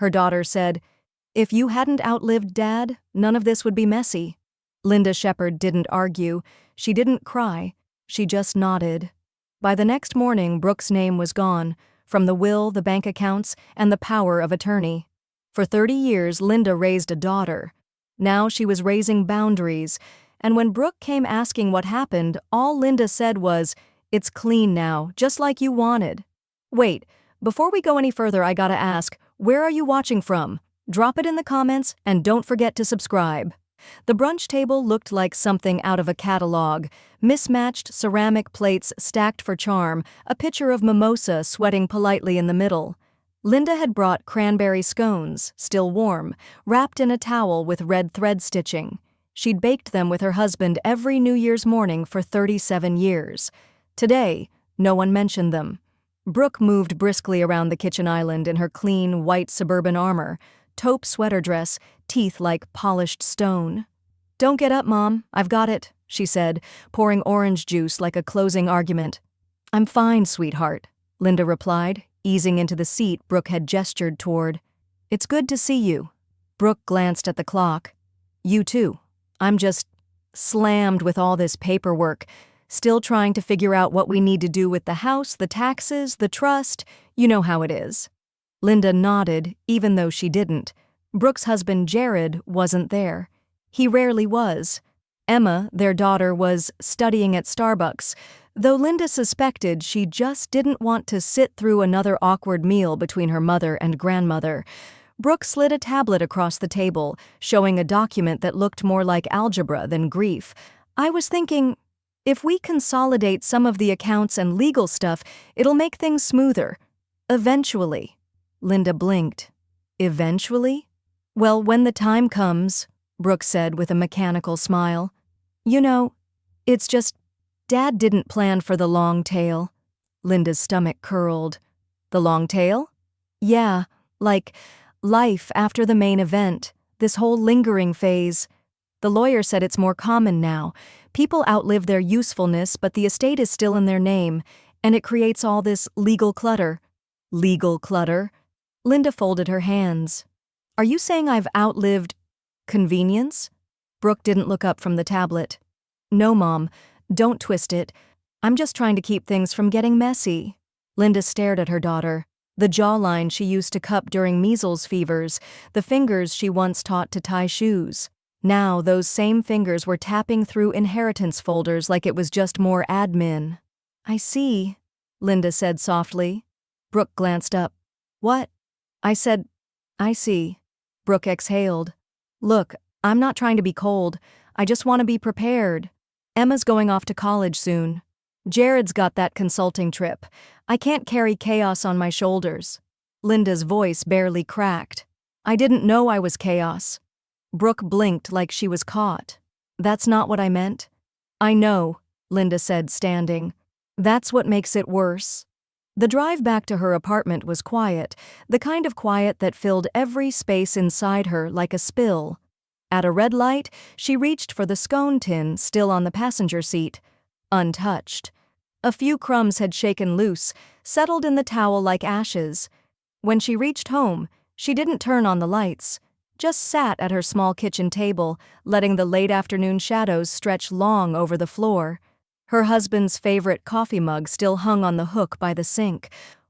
Her daughter said, "If you hadn't outlived Dad, none of this would be messy." Linda Shepherd didn't argue. She didn't cry. She just nodded. By the next morning, Brooke's name was gone, from the will, the bank accounts, and the power of attorney. For 30 years, Linda raised a daughter. Now she was raising boundaries, and when Brooke came asking what happened, all Linda said was, "It's clean now, just like you wanted." Wait, before we go any further, I gotta ask, where are you watching from? Drop it in the comments, and don't forget to subscribe. The brunch table looked like something out of a catalog. Mismatched ceramic plates stacked for charm, a pitcher of mimosa sweating politely in the middle. Linda had brought cranberry scones, still warm, wrapped in a towel with red thread stitching. She'd baked them with her husband every New Year's morning for 37 years. Today, no one mentioned them. Brooke moved briskly around the kitchen island in her clean, white suburban armor, taupe sweater dress, teeth like polished stone. "Don't get up, Mom. I've got it," she said, pouring orange juice like a closing argument. "I'm fine, sweetheart," Linda replied, easing into the seat Brooke had gestured toward. "It's good to see you." Brooke glanced at the clock. "You too. I'm just slammed with all this paperwork, still trying to figure out what we need to do with the house, the taxes, the trust. You know how it is." Linda nodded, even though she didn't. Brooke's husband, Jared, wasn't there. He rarely was. Emma, their daughter, was studying at Starbucks, though Linda suspected she just didn't want to sit through another awkward meal between her mother and grandmother. Brooke slid a tablet across the table, showing a document that looked more like algebra than grief. "I was thinking, if we consolidate some of the accounts and legal stuff, it'll make things smoother. Eventually." Linda blinked. "Eventually?" "Well, when the time comes," Brooke said with a mechanical smile. "You know, it's just, Dad didn't plan for the long tail." Linda's stomach curled. "The long tail?" "Yeah, like life after the main event, this whole lingering phase. The lawyer said it's more common now. People outlive their usefulness, but the estate is still in their name, and it creates all this legal clutter." "Legal clutter?" Linda folded her hands. "Are you saying I've outlived convenience?" Brooke didn't look up from the tablet. "No, Mom, don't twist it. I'm just trying to keep things from getting messy." Linda stared at her daughter. The jawline she used to cup during measles fevers, the fingers she once taught to tie shoes. Now those same fingers were tapping through inheritance folders like it was just more admin. "I see," Linda said softly. Brooke glanced up. "What?" "I said, I see." Brooke exhaled. "Look, I'm not trying to be cold. I just want to be prepared. Emma's going off to college soon. Jared's got that consulting trip. I can't carry chaos on my shoulders." Linda's voice barely cracked. "I didn't know I was chaos." Brooke blinked like she was caught. "That's not what I meant." "I know," Linda said, standing. "That's what makes it worse." The drive back to her apartment was quiet, the kind of quiet that filled every space inside her like a spill. At a red light, she reached for the scone tin still on the passenger seat, untouched. A few crumbs had shaken loose, settled in the towel like ashes. When she reached home, she didn't turn on the lights, just sat at her small kitchen table, letting the late afternoon shadows stretch long over the floor. Her husband's favorite coffee mug still hung on the hook by the sink,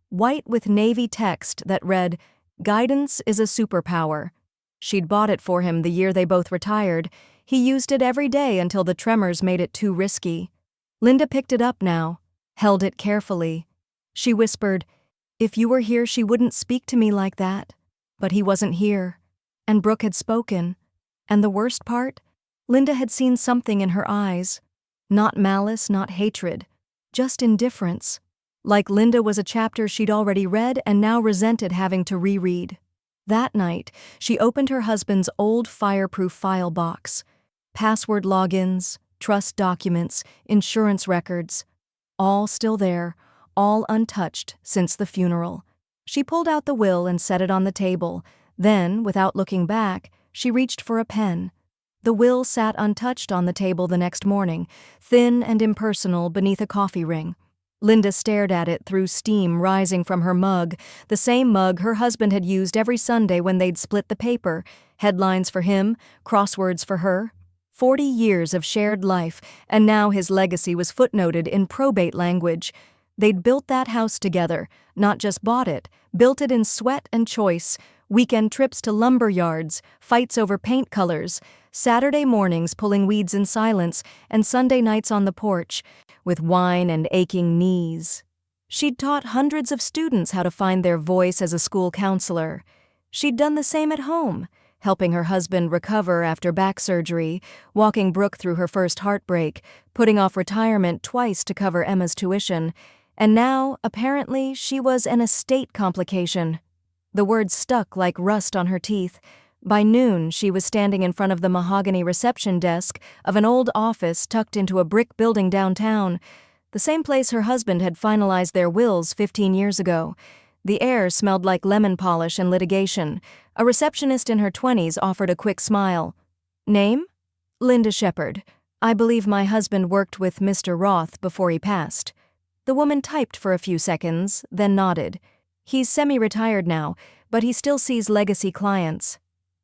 white with navy text that read, "Guidance is a superpower." She'd bought it for him the year they both retired. He used it every day until the tremors made it too risky. Linda picked it up now, held it carefully. She whispered, "If you were here, she wouldn't speak to me like that." But he wasn't here. And Brooke had spoken. And the worst part? Linda had seen something in her eyes. Not malice, not hatred, just indifference. Like Linda was a chapter she'd already read and now resented having to reread. That night, she opened her husband's old fireproof file box. Password logins, trust documents, insurance records. All still there, all untouched since the funeral. She pulled out the will and set it on the table. Then, without looking back, she reached for a pen. The will sat untouched on the table the next morning, thin and impersonal beneath a coffee ring. Linda stared at it through steam rising from her mug, the same mug her husband had used every Sunday when they'd split the paper. Headlines for him, crosswords for her. 40 years of shared life, and now his legacy was footnoted in probate language. They'd built that house together, not just bought it, built it in sweat and choice, weekend trips to lumber yards, fights over paint colors, Saturday mornings pulling weeds in silence, and Sunday nights on the porch, with wine and aching knees. She'd taught hundreds of students how to find their voice as a school counselor. She'd done the same at home, helping her husband recover after back surgery, walking Brooke through her first heartbreak, putting off retirement twice to cover Emma's tuition, and now, apparently, she was an estate complication. The words stuck like rust on her teeth. By noon, she was standing in front of the mahogany reception desk of an old office tucked into a brick building downtown, the same place her husband had finalized their wills 15 years ago. The air smelled like lemon polish and litigation. A receptionist in her 20s offered a quick smile. Name? Linda Shepherd. I believe my husband worked with Mr. Roth before he passed. The woman typed for a few seconds, then nodded. He's semi-retired now, but he still sees legacy clients.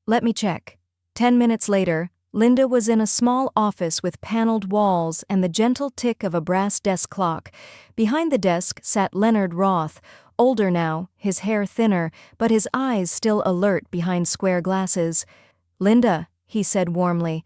Let me check. 10 minutes later, Linda was in a small office with paneled walls and the gentle tick of a brass desk clock. Behind the desk sat Leonard Roth, older now, his hair thinner, but his eyes still alert behind square glasses. Linda, he said warmly,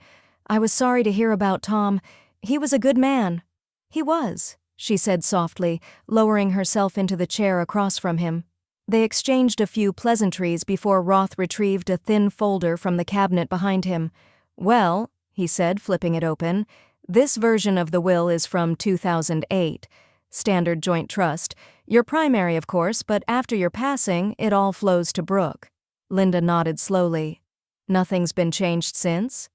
I was sorry to hear about Tom. He was a good man. He was, she said softly, lowering herself into the chair across from him. They exchanged a few pleasantries before Roth retrieved a thin folder from the cabinet behind him. Well, he said, flipping it open, this version of the will is from 2008. Standard joint trust. Your primary, of course, but after your passing, it all flows to Brooke. Linda nodded slowly. Nothing's been changed since?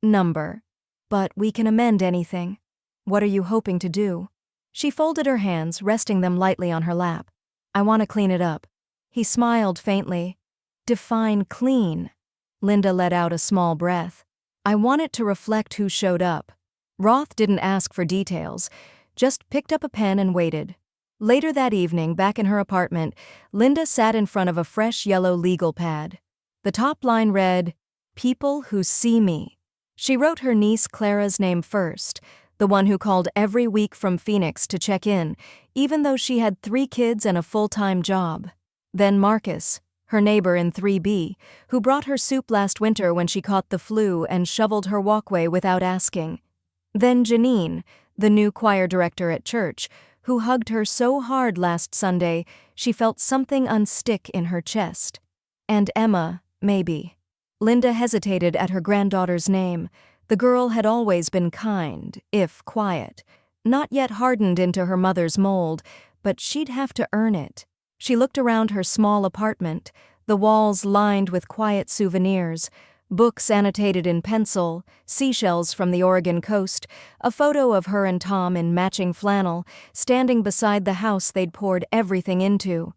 Number. But we can amend anything. What are you hoping to do? She folded her hands, resting them lightly on her lap. I want to clean it up. He smiled faintly. Define clean. Linda let out a small breath. I want it to reflect who showed up. Roth didn't ask for details, just picked up a pen and waited. Later that evening, back in her apartment, Linda sat in front of a fresh yellow legal pad. The top line read, People who see me. She wrote her niece Clara's name first, the one who called every week from Phoenix to check in, even though she had 3 kids and a full-time job. Then Marcus, her neighbor in 3B, who brought her soup last winter when she caught the flu and shoveled her walkway without asking. Then Janine, the new choir director at church, who hugged her so hard last Sunday she felt something unstick in her chest. And Emma, maybe. Linda hesitated at her granddaughter's name. The girl had always been kind, if quiet, not yet hardened into her mother's mold, but she'd have to earn it. She looked around her small apartment, the walls lined with quiet souvenirs, books annotated in pencil, seashells from the Oregon coast, a photo of her and Tom in matching flannel, standing beside the house they'd poured everything into.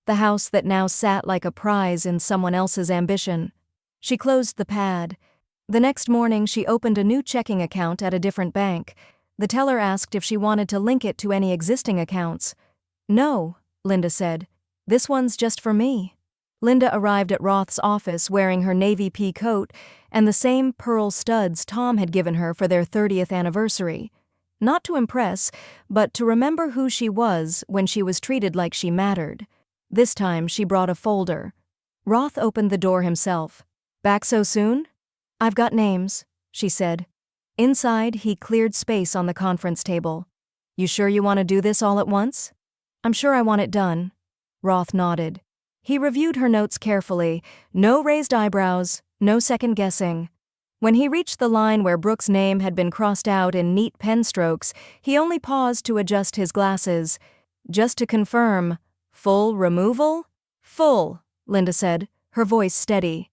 The house that now sat like a prize in someone else's ambition. She closed the pad. The next morning she opened a new checking account at a different bank. The teller asked if she wanted to link it to any existing accounts. No, Linda said. This one's just for me. Linda arrived at Roth's office wearing her navy pea coat and the same pearl studs Tom had given her for their 30th anniversary. Not to impress, but to remember who she was when she was treated like she mattered. This time she brought a folder. Roth opened the door himself. Back so soon? I've got names, she said. Inside, he cleared space on the conference table. You sure you want to do this all at once? I'm sure I want it done. Roth nodded. He reviewed her notes carefully. No raised eyebrows, no second guessing. When he reached the line where Brooke's name had been crossed out in neat pen strokes, he only paused to adjust his glasses. Just to confirm, full removal? Full, Linda said, her voice steady.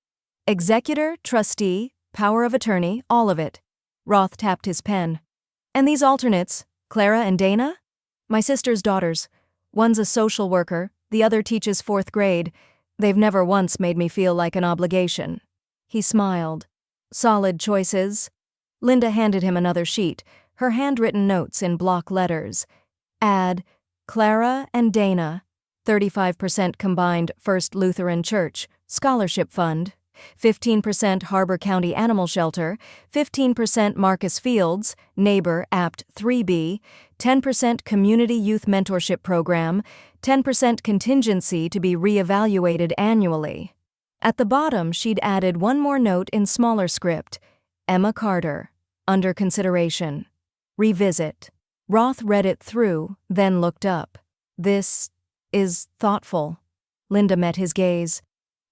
Executor, trustee, power of attorney, all of it. Roth tapped his pen. And these alternates, Clara and Dana? My sister's daughters. One's a social worker, the other teaches 4th grade. They've never once made me feel like an obligation. He smiled. Solid choices. Linda handed him another sheet, her handwritten notes in block letters. Add, Clara and Dana, 35% combined First Lutheran Church, Scholarship Fund, 15% Harbor County Animal Shelter, 15% Marcus Fields, Neighbor Apt 3B, 10% Community Youth Mentorship Program, 10% contingency to be reevaluated annually. At the bottom, she'd added one more note in smaller script. Emma Carter, under consideration. Revisit. Roth read it through, then looked up. This is thoughtful. Linda met his gaze.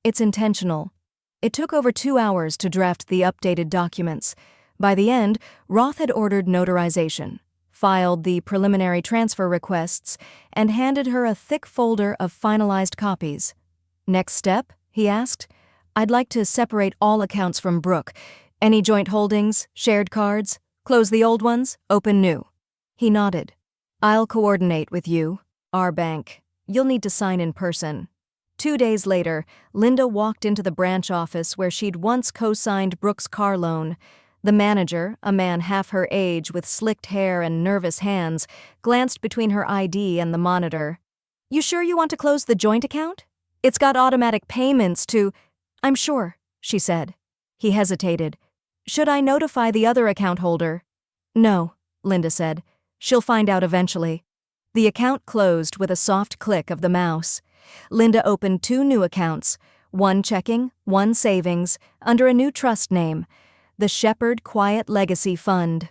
It's intentional. It took over 2 hours to draft the updated documents. By the end, Roth had ordered notarization, filed the preliminary transfer requests, and handed her a thick folder of finalized copies. Next step? He asked. I'd like to separate all accounts from Brooke. Any joint holdings, shared cards, close the old ones, open new. He nodded. I'll coordinate with you. Our bank. You'll need to sign in person. 2 days later, Linda walked into the branch office where she'd once co-signed Brooke's car loan. The manager, a man half her age with slicked hair and nervous hands, glanced between her ID and the monitor. You sure you want to close the joint account? It's got automatic payments to... I'm sure, she said. He hesitated. Should I notify the other account holder? No, Linda said. She'll find out eventually. The account closed with a soft click of the mouse. Linda opened 2 new accounts, one checking, one savings, under a new trust name, the Shepherd Quiet Legacy Fund.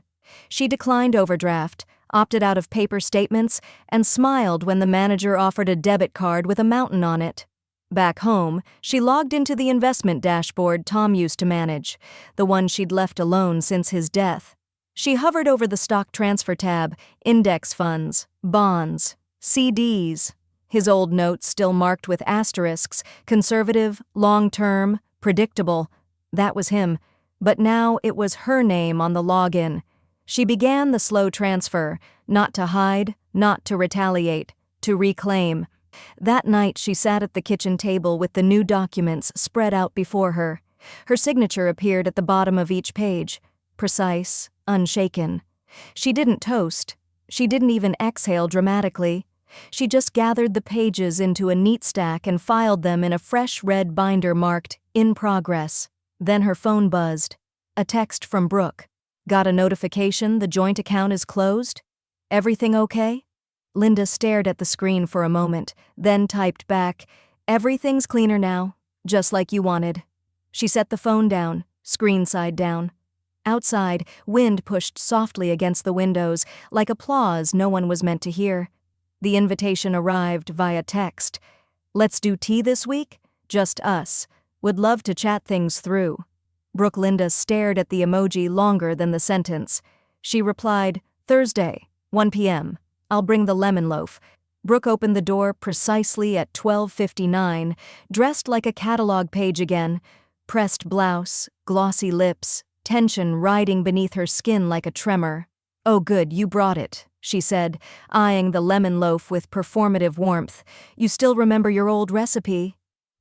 She declined overdraft, opted out of paper statements, and smiled when the manager offered a debit card with a mountain on it. Back home, she logged into the investment dashboard Tom used to manage, the one she'd left alone since his death. She hovered over the stock transfer tab, index funds, bonds, CDs. His old notes still marked with asterisks, conservative, long-term, predictable. That was him. But now it was her name on the login. She began the slow transfer, not to hide, not to retaliate, to reclaim. That night she sat at the kitchen table with the new documents spread out before her. Her signature appeared at the bottom of each page, precise, unshaken. She didn't toast. She didn't even exhale dramatically. She just gathered the pages into a neat stack and filed them in a fresh red binder marked "In Progress." Then her phone buzzed. A text from Brooke. Got a notification the joint account is closed? Everything okay? Linda stared at the screen for a moment, then typed back, "Everything's cleaner now, just like you wanted." She set the phone down, screen side down. Outside, wind pushed softly against the windows, like applause no one was meant to hear. The invitation arrived via text. "Let's do tea this week? Just us. Would love to chat things through." Brooke Linda stared at the emoji longer than the sentence. She replied, "Thursday, 1 p.m. I'll bring the lemon loaf." Brooke opened the door precisely at 12:59, dressed like a catalog page again. Pressed blouse, glossy lips, tension riding beneath her skin like a tremor. "Oh good, you brought it," she said, eyeing the lemon loaf with performative warmth. "You still remember your old recipe?"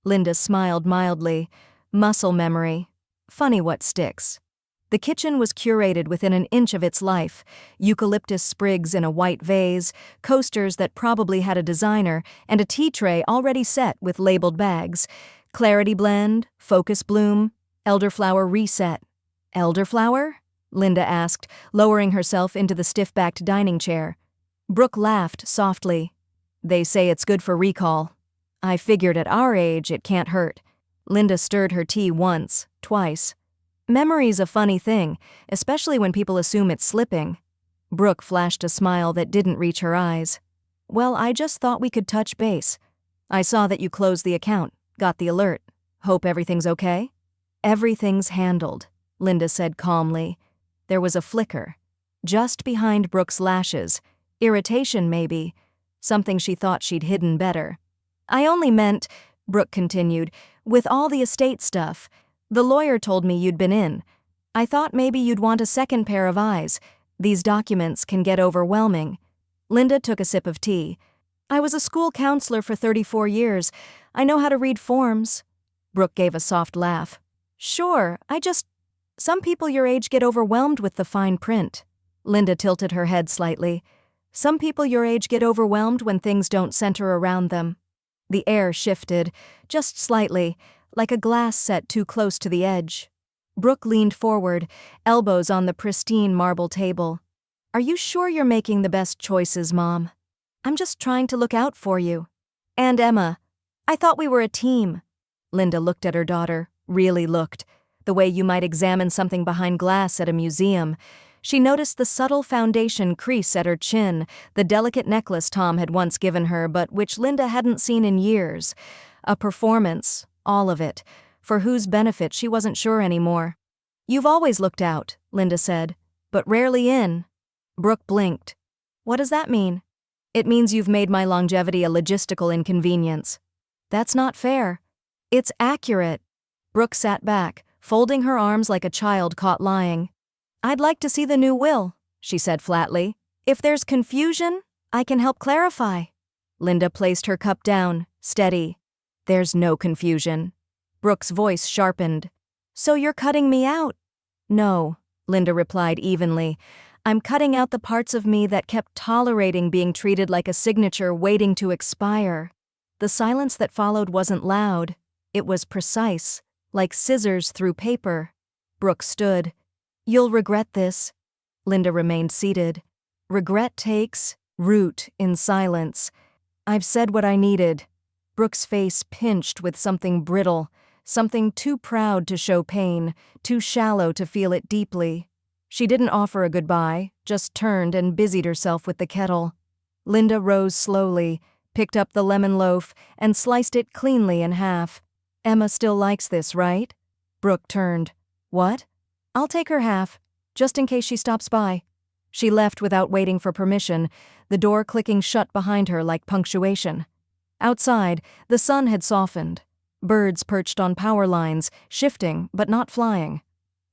Linda smiled mildly. Muscle memory. Funny what sticks. The kitchen was curated within an inch of its life. Eucalyptus sprigs in a white vase, coasters that probably had a designer, and a tea tray already set with labeled bags. Clarity blend, focus bloom, elderflower reset. Elderflower? Linda asked, lowering herself into the stiff-backed dining chair. Brooke laughed softly. "They say it's good for recall. I figured at our age it can't hurt." Linda stirred her tea once, twice. Memory's a funny thing, especially when people assume it's slipping. Brooke flashed a smile that didn't reach her eyes. "Well, I just thought we could touch base. I saw that you closed the account, got the alert. Hope everything's okay?" "Everything's handled," Linda said calmly. There was a flicker. Just behind Brooke's lashes. Irritation, maybe. Something she thought she'd hidden better. "I only meant," Brooke continued, "with all the estate stuff. The lawyer told me you'd been in. I thought maybe you'd want a second pair of eyes. These documents can get overwhelming." Linda took a sip of tea. "I was a school counselor for 34 years. I know how to read forms." Brooke gave a soft laugh. "Sure, some people your age get overwhelmed with the fine print." Linda tilted her head slightly. Some people your age get overwhelmed when things don't center around them. The air shifted, just slightly, like a glass set too close to the edge. Brooke leaned forward, elbows on the pristine marble table. Are you sure you're making the best choices, Mom? I'm just trying to look out for you. And Emma, I thought we were a team. Linda looked at her daughter, really looked, the way you might examine something behind glass at a museum. She noticed the subtle foundation crease at her chin, the delicate necklace Tom had once given her but which Linda hadn't seen in years. A performance, all of it, for whose benefit she wasn't sure anymore. You've always looked out, Linda said, but rarely in. Brooke blinked. What does that mean? It means you've made my longevity a logistical inconvenience. That's not fair. It's accurate. Brooke sat back, folding her arms like a child caught lying. I'd like to see the new will, she said flatly. If there's confusion, I can help clarify. Linda placed her cup down, steady. There's no confusion. Brooke's voice sharpened. So you're cutting me out? No, Linda replied evenly. I'm cutting out the parts of me that kept tolerating being treated like a signature waiting to expire. The silence that followed wasn't loud. It was precise, like scissors through paper. Brooke stood. You'll regret this. Linda remained seated. Regret takes root in silence. I've said what I needed. Brooke's face pinched with something brittle, something too proud to show pain, too shallow to feel it deeply. She didn't offer a goodbye, just turned and busied herself with the kettle. Linda rose slowly, picked up the lemon loaf, and sliced it cleanly in half. Emma still likes this, right? Brooke turned. What? I'll take her half, just in case she stops by. She left without waiting for permission, the door clicking shut behind her like punctuation. Outside, the sun had softened. Birds perched on power lines, shifting but not flying.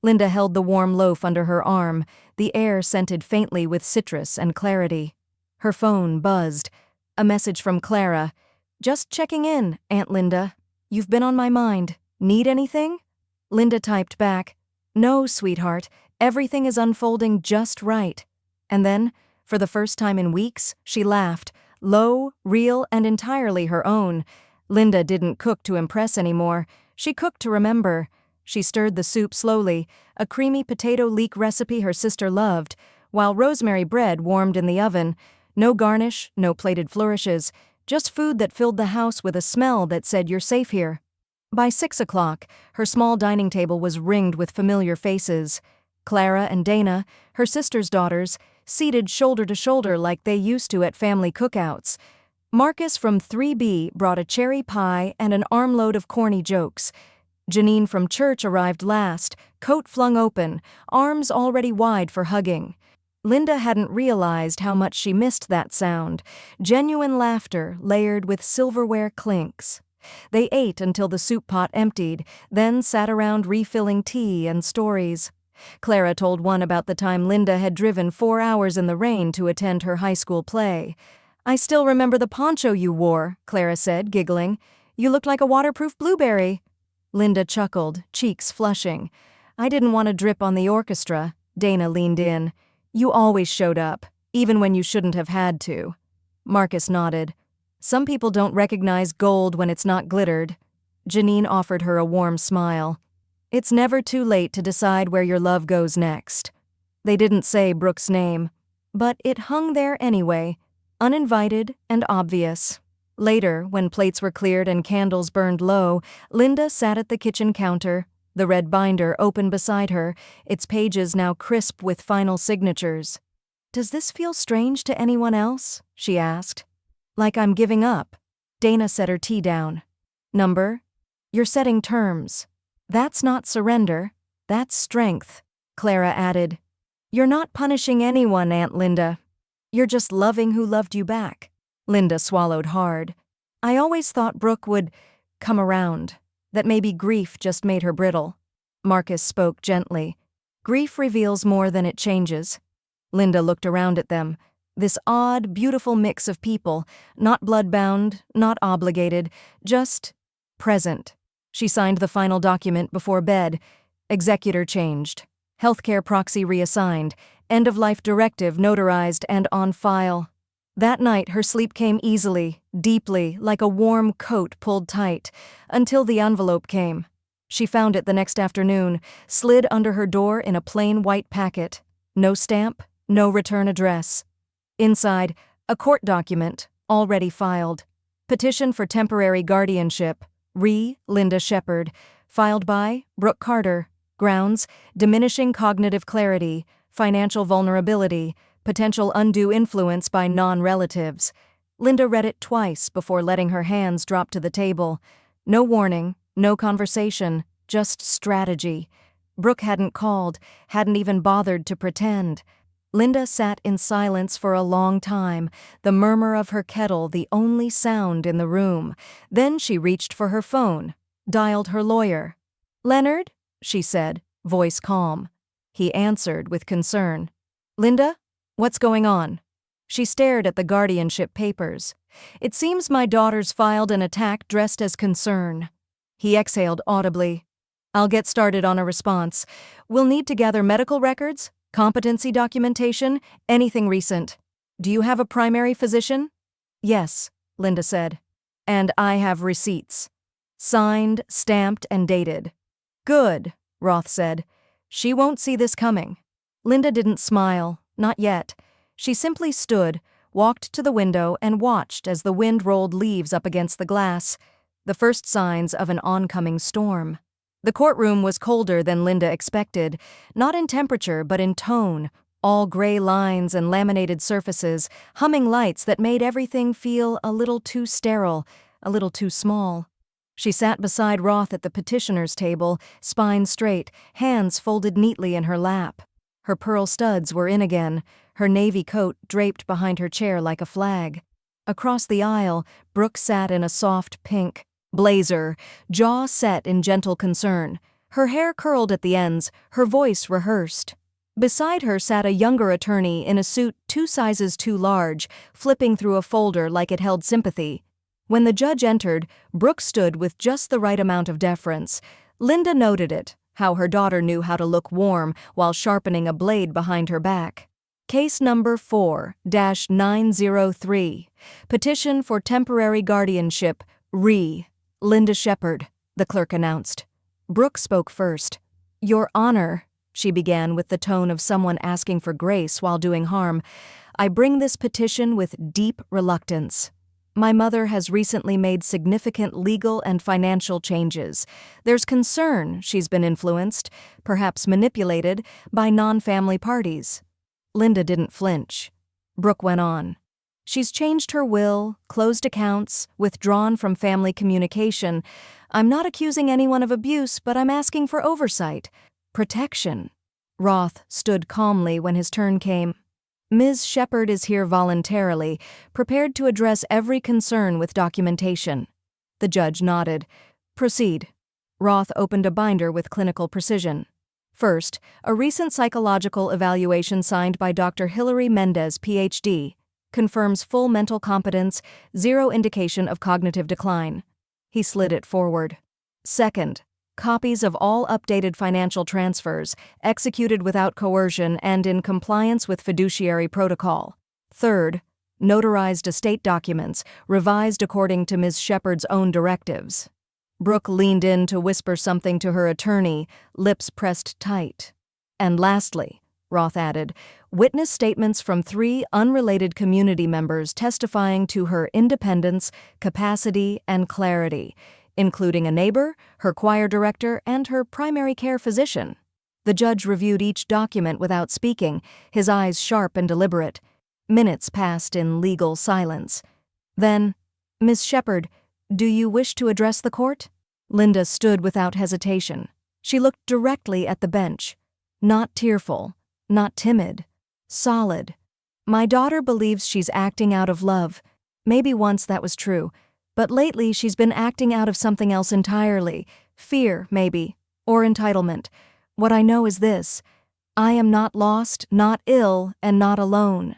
Linda held the warm loaf under her arm, the air scented faintly with citrus and clarity. Her phone buzzed. A message from Clara. Just checking in, Aunt Linda. You've been on my mind. Need anything? Linda typed back. No, sweetheart. Everything is unfolding just right. And then, for the first time in weeks, she laughed. Low, real, and entirely her own. Linda didn't cook to impress anymore. She cooked to remember. She stirred the soup slowly, a creamy potato leek recipe her sister loved, while rosemary bread warmed in the oven. No garnish, no plated flourishes, just food that filled the house with a smell that said you're safe here. By 6 o'clock, her small dining table was ringed with familiar faces. Clara and Dana, her sister's daughters, seated shoulder to shoulder like they used to at family cookouts. Marcus from 3B brought a cherry pie and an armload of corny jokes. Janine from church arrived last, coat flung open, arms already wide for hugging. Linda hadn't realized how much she missed that sound, genuine laughter layered with silverware clinks. They ate until the soup pot emptied, then sat around refilling tea and stories. Clara told one about the time Linda had driven 4 hours in the rain to attend her high school play. I still remember the poncho you wore, Clara said, giggling. You looked like a waterproof blueberry. Linda chuckled, cheeks flushing. I didn't want to drip on the orchestra. Dana leaned in. You always showed up, even when you shouldn't have had to. Marcus nodded. Some people don't recognize gold when it's not glittered. Janine offered her a warm smile. It's never too late to decide where your love goes next. They didn't say Brooke's name, but it hung there anyway, uninvited and obvious. Later, when plates were cleared and candles burned low, Linda sat at the kitchen counter, the red binder open beside her, its pages now crisp with final signatures. Does this feel strange to anyone else? She asked. Like I'm giving up. Dana set her tea down. Number? You're setting terms. That's not surrender. That's strength, Clara added. You're not punishing anyone, Aunt Linda. You're just loving who loved you back. Linda swallowed hard. I always thought Brooke would come around, that maybe grief just made her brittle. Marcus spoke gently. Grief reveals more than it changes. Linda looked around at them. This odd, beautiful mix of people, not bloodbound, not obligated, just present. She signed the final document before bed. Executor changed. Healthcare proxy reassigned. End-of-life directive notarized and on file. That night, her sleep came easily, deeply, like a warm coat pulled tight, until the envelope came. She found it the next afternoon, slid under her door in a plain white packet. No stamp, no return address. Inside, a court document, already filed. Petition for temporary guardianship, re. Linda Shepard, filed by Brooke Carter. Grounds: diminishing cognitive clarity, financial vulnerability, potential undue influence by non-relatives. Linda read it twice before letting her hands drop to the table. No warning, no conversation, just strategy. Brooke hadn't called, hadn't even bothered to pretend. Linda sat in silence for a long time, the murmur of her kettle the only sound in the room. Then she reached for her phone, dialed her lawyer. "Leonard?" she said, voice calm. He answered with concern. "Linda? What's going on?" She stared at the guardianship papers. "It seems my daughter's filed an attack dressed as concern." He exhaled audibly. "I'll get started on a response. We'll need to gather medical records, competency documentation, anything recent. Do you have a primary physician?" "Yes," Linda said. "And I have receipts. Signed, stamped, and dated." "Good," Roth said. "She won't see this coming." Linda didn't smile, not yet. She simply stood, walked to the window, and watched as the wind rolled leaves up against the glass, the first signs of an oncoming storm. The courtroom was colder than Linda expected, not in temperature but in tone, all gray lines and laminated surfaces, humming lights that made everything feel a little too sterile, a little too small. She sat beside Roth at the petitioner's table, spine straight, hands folded neatly in her lap. Her pearl studs were in again, her navy coat draped behind her chair like a flag. Across the aisle, Brooke sat in a soft pink blazer, jaw set in gentle concern. Her hair curled at the ends, her voice rehearsed. Beside her sat a younger attorney in a suit 2 sizes too large, flipping through a folder like it held sympathy. When the judge entered, Brooke stood with just the right amount of deference. Linda noted it, how her daughter knew how to look warm while sharpening a blade behind her back. Case number 4-903. Petition for temporary guardianship, re. Linda Shepard, the clerk announced. Brooke spoke first. "Your Honor," she began with the tone of someone asking for grace while doing harm, "I bring this petition with deep reluctance. My mother has recently made significant legal and financial changes. There's concern she's been influenced, perhaps manipulated, by non-family parties." Linda didn't flinch. Brooke went on. "She's changed her will, closed accounts, withdrawn from family communication. I'm not accusing anyone of abuse, but I'm asking for oversight. Protection." Roth stood calmly when his turn came. "Ms. Shepard is here voluntarily, prepared to address every concern with documentation." The judge nodded. "Proceed." Roth opened a binder with clinical precision. First, a recent psychological evaluation signed by Dr. Hilary Mendez, Ph.D., confirms full mental competence, 0 indication of cognitive decline. He slid it forward. Second, copies of all updated financial transfers, executed without coercion and in compliance with fiduciary protocol. Third, notarized estate documents, revised according to Ms. Shepard's own directives. Brooke leaned in to whisper something to her attorney, lips pressed tight. "And lastly," Roth added, "witness statements from 3 unrelated community members testifying to her independence, capacity, and clarity, including a neighbor, her choir director, and her primary care physician." The judge reviewed each document without speaking, his eyes sharp and deliberate. Minutes passed in legal silence. Then, "Ms. Shepard, do you wish to address the court?" Linda stood without hesitation. She looked directly at the bench. Not tearful, not timid. Solid. "My daughter believes she's acting out of love. Maybe once that was true, but lately she's been acting out of something else entirely. Fear, maybe, or entitlement. What I know is this: I am not lost, not ill, and not alone."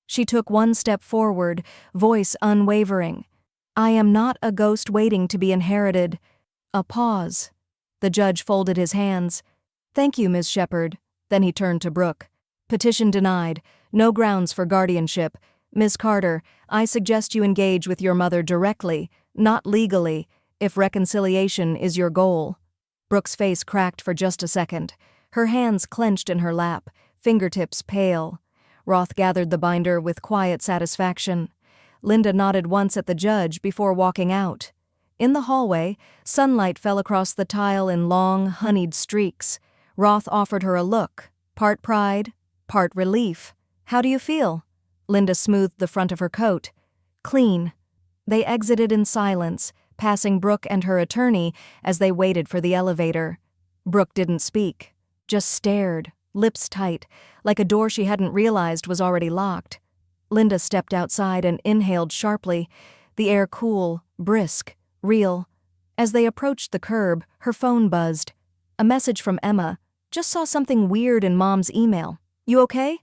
She took 1 step forward, voice unwavering. "I am not a ghost waiting to be inherited." A pause. The judge folded his hands. "Thank you, Ms. Shepard." Then he turned to Brooke. "Petition denied. No grounds for guardianship. Miss Carter, I suggest you engage with your mother directly, not legally, if reconciliation is your goal." Brooke's face cracked for just a second. Her hands clenched in her lap, fingertips pale. Roth gathered the binder with quiet satisfaction. Linda nodded once at the judge before walking out. In the hallway, sunlight fell across the tile in long, honeyed streaks. Roth offered her a look, part pride, part relief. "How do you feel?" Linda smoothed the front of her coat. "Clean." They exited in silence, passing Brooke and her attorney as they waited for the elevator. Brooke didn't speak, just stared, lips tight, like a door she hadn't realized was already locked. Linda stepped outside and inhaled sharply, the air cool, brisk, real. As they approached the curb, her phone buzzed. A message from Emma. "Just saw something weird in Mom's email. You okay?"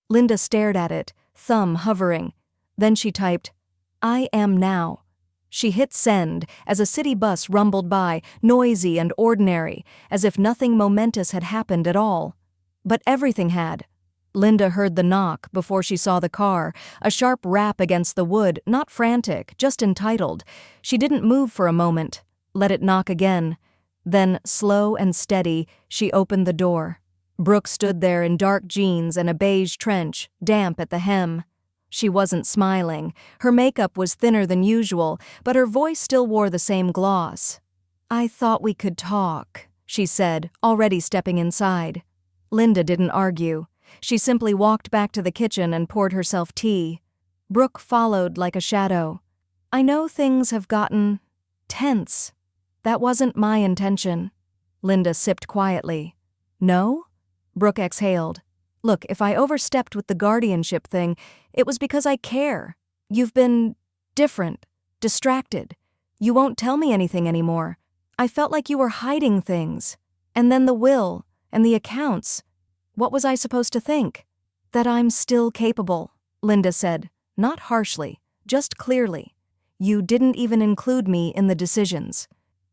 Linda stared at it, thumb hovering. Then she typed, "I am now." She hit send as a city bus rumbled by, noisy and ordinary, as if nothing momentous had happened at all. But everything had. Linda heard the knock before she saw the car, a sharp rap against the wood, not frantic, just entitled. She didn't move for a moment, let it knock again. Then, slow and steady, she opened the door. Brooke stood there in dark jeans and a beige trench, damp at the hem. She wasn't smiling. Her makeup was thinner than usual, but her voice still wore the same gloss. "I thought we could talk," she said, already stepping inside. Linda didn't argue. She simply walked back to the kitchen and poured herself tea. Brooke followed like a shadow. "I know things have gotten tense. That wasn't my intention." Linda sipped quietly. "No?" Brooke exhaled. "Look, if I overstepped with the guardianship thing, it was because I care. You've been different, distracted. You won't tell me anything anymore. I felt like you were hiding things. And then the will, and the accounts. What was I supposed to think?" "That I'm still capable," Linda said, not harshly, just clearly. "You didn't even include me in the decisions."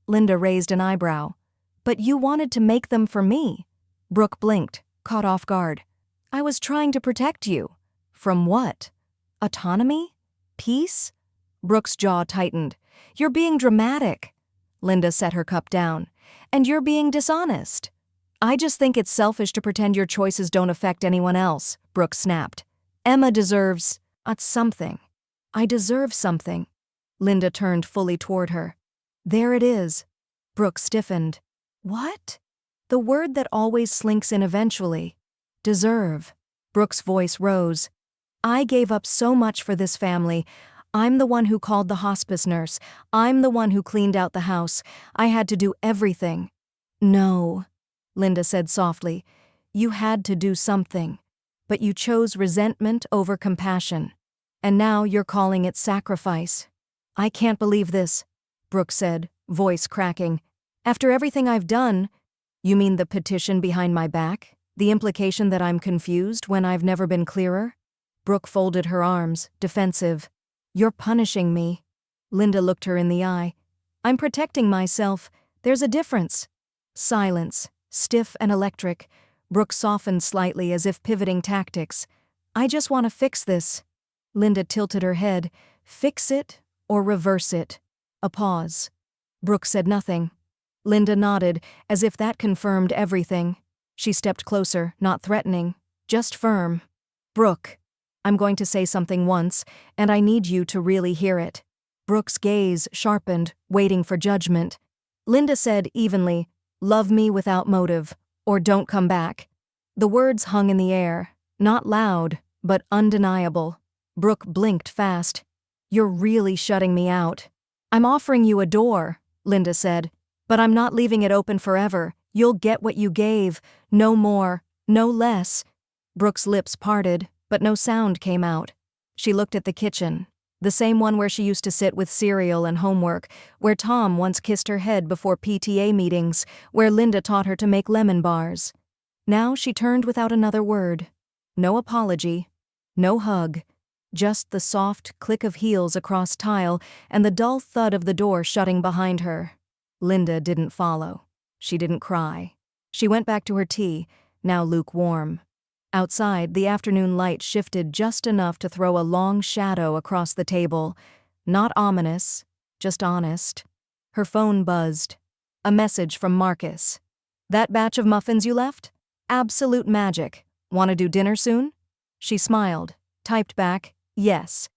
Linda raised an eyebrow. "But you wanted to make them for me." Brooke blinked, caught off guard. "I was trying to protect you." "From what? Autonomy? Peace?" Brooke's jaw tightened. "You're being dramatic." Linda set her cup down. "And you're being dishonest." "I just think it's selfish to pretend your choices don't affect anyone else," Brooke snapped. "Emma deserves something." "I deserve something." Linda turned fully toward her. "There it is." Brooke stiffened. "What?" "The word that always slinks in eventually. Deserve." Brooke's voice rose. "I gave up so much for this family. I'm the one who called the hospice nurse. I'm the one who cleaned out the house. I had to do everything." "No," Linda said softly. "You had to do something. But you chose resentment over compassion. And now you're calling it sacrifice." "I can't believe this," Brooke said, voice cracking. "After everything I've done." "You mean the petition behind my back? The implication that I'm confused when I've never been clearer?" Brooke folded her arms, defensive. "You're punishing me." Linda looked her in the eye. "I'm protecting myself. There's a difference." Silence, stiff and electric. Brooke softened slightly as if pivoting tactics. "I just want to fix this." Linda tilted her head. "Fix it or reverse it?" A pause. Brooke said nothing. Linda nodded, as if that confirmed everything. She stepped closer, not threatening, just firm. "Brooke, I'm going to say something once, and I need you to really hear it." Brooke's gaze sharpened, waiting for judgment. Linda said evenly, "Love me without motive, or don't come back." The words hung in the air, not loud, but undeniable. Brooke blinked fast. "You're really shutting me out." "I'm offering you a door," Linda said, "but I'm not leaving it open forever. You'll get what you gave, no more, no less." Brooke's lips parted, but no sound came out. She looked at the kitchen, the same one where she used to sit with cereal and homework, where Tom once kissed her head before PTA meetings, where Linda taught her to make lemon bars. Now she turned without another word. No apology, no hug, just the soft click of heels across tile and the dull thud of the door shutting behind her. Linda didn't follow. She didn't cry. She went back to her tea, now lukewarm. Outside, the afternoon light shifted just enough to throw a long shadow across the table. Not ominous, just honest. Her phone buzzed. A message from Marcus. "That batch of muffins you left? Absolute magic. Want to do dinner soon?" She smiled, typed back, "Yes.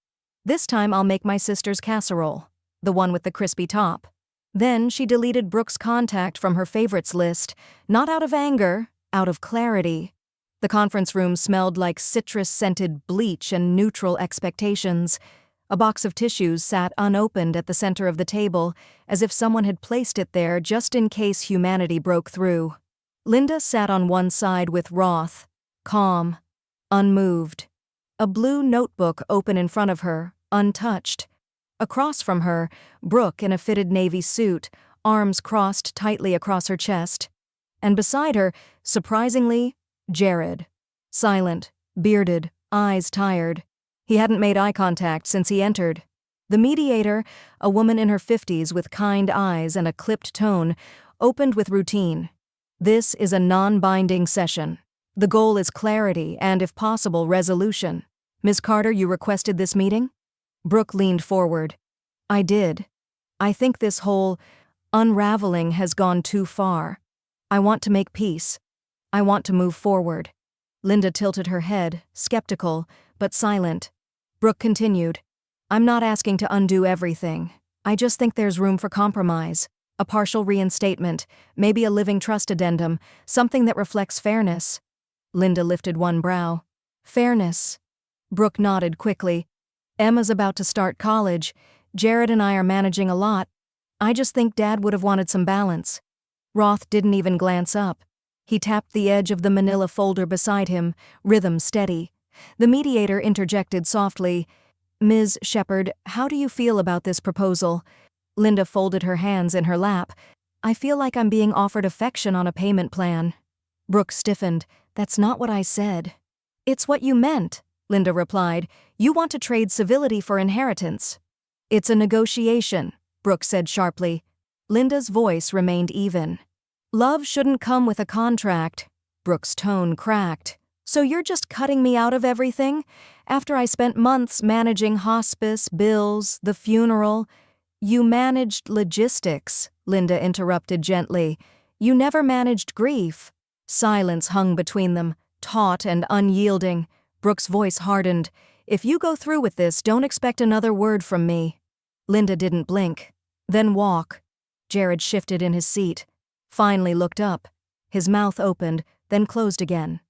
This time I'll make my sister's casserole, the one with the crispy top." Then she deleted Brooke's contact from her favorites list, not out of anger, out of clarity. The conference room smelled like citrus-scented bleach and neutral expectations. A box of tissues sat unopened at the center of the table, as if someone had placed it there just in case humanity broke through. Linda sat on one side with Roth, calm, unmoved. A blue notebook open in front of her, untouched. Across from her, Brooke in a fitted navy suit, arms crossed tightly across her chest. And beside her, surprisingly, Jared. Silent, bearded, eyes tired. He hadn't made eye contact since he entered. The mediator, a woman in her 50s with kind eyes and a clipped tone, opened with routine. "This is a non-binding session. The goal is clarity and, if possible, resolution. Ms. Carter, you requested this meeting?" Brooke leaned forward. "I did. I think this whole unraveling has gone too far. I want to make peace. I want to move forward." Linda tilted her head, skeptical, but silent. Brooke continued, "I'm not asking to undo everything. I just think there's room for compromise. A partial reinstatement, maybe a living trust addendum, something that reflects fairness." Linda lifted one brow. "Fairness?" Brooke nodded quickly. "Emma's about to start college. Jared and I are managing a lot. I just think Dad would have wanted some balance." Roth didn't even glance up. He tapped the edge of the manila folder beside him, rhythm steady. The mediator interjected softly, "Ms. Shepard, how do you feel about this proposal?" Linda folded her hands in her lap. "I feel like I'm being offered affection on a payment plan." Brooke stiffened. "That's not what I said." "It's what you meant," Linda replied. "You want to trade civility for inheritance." "It's a negotiation," Brooke said sharply. Linda's voice remained even. "Love shouldn't come with a contract." Brooke's tone cracked. "So you're just cutting me out of everything? After I spent months managing hospice, bills, the funeral." "You managed logistics," Linda interrupted gently. "You never managed grief." Silence hung between them, taut and unyielding. Brooke's voice hardened. "If you go through with this, don't expect another word from me." Linda didn't blink. "Then walk." Jared shifted in his seat. Finally looked up. His mouth opened, then closed again.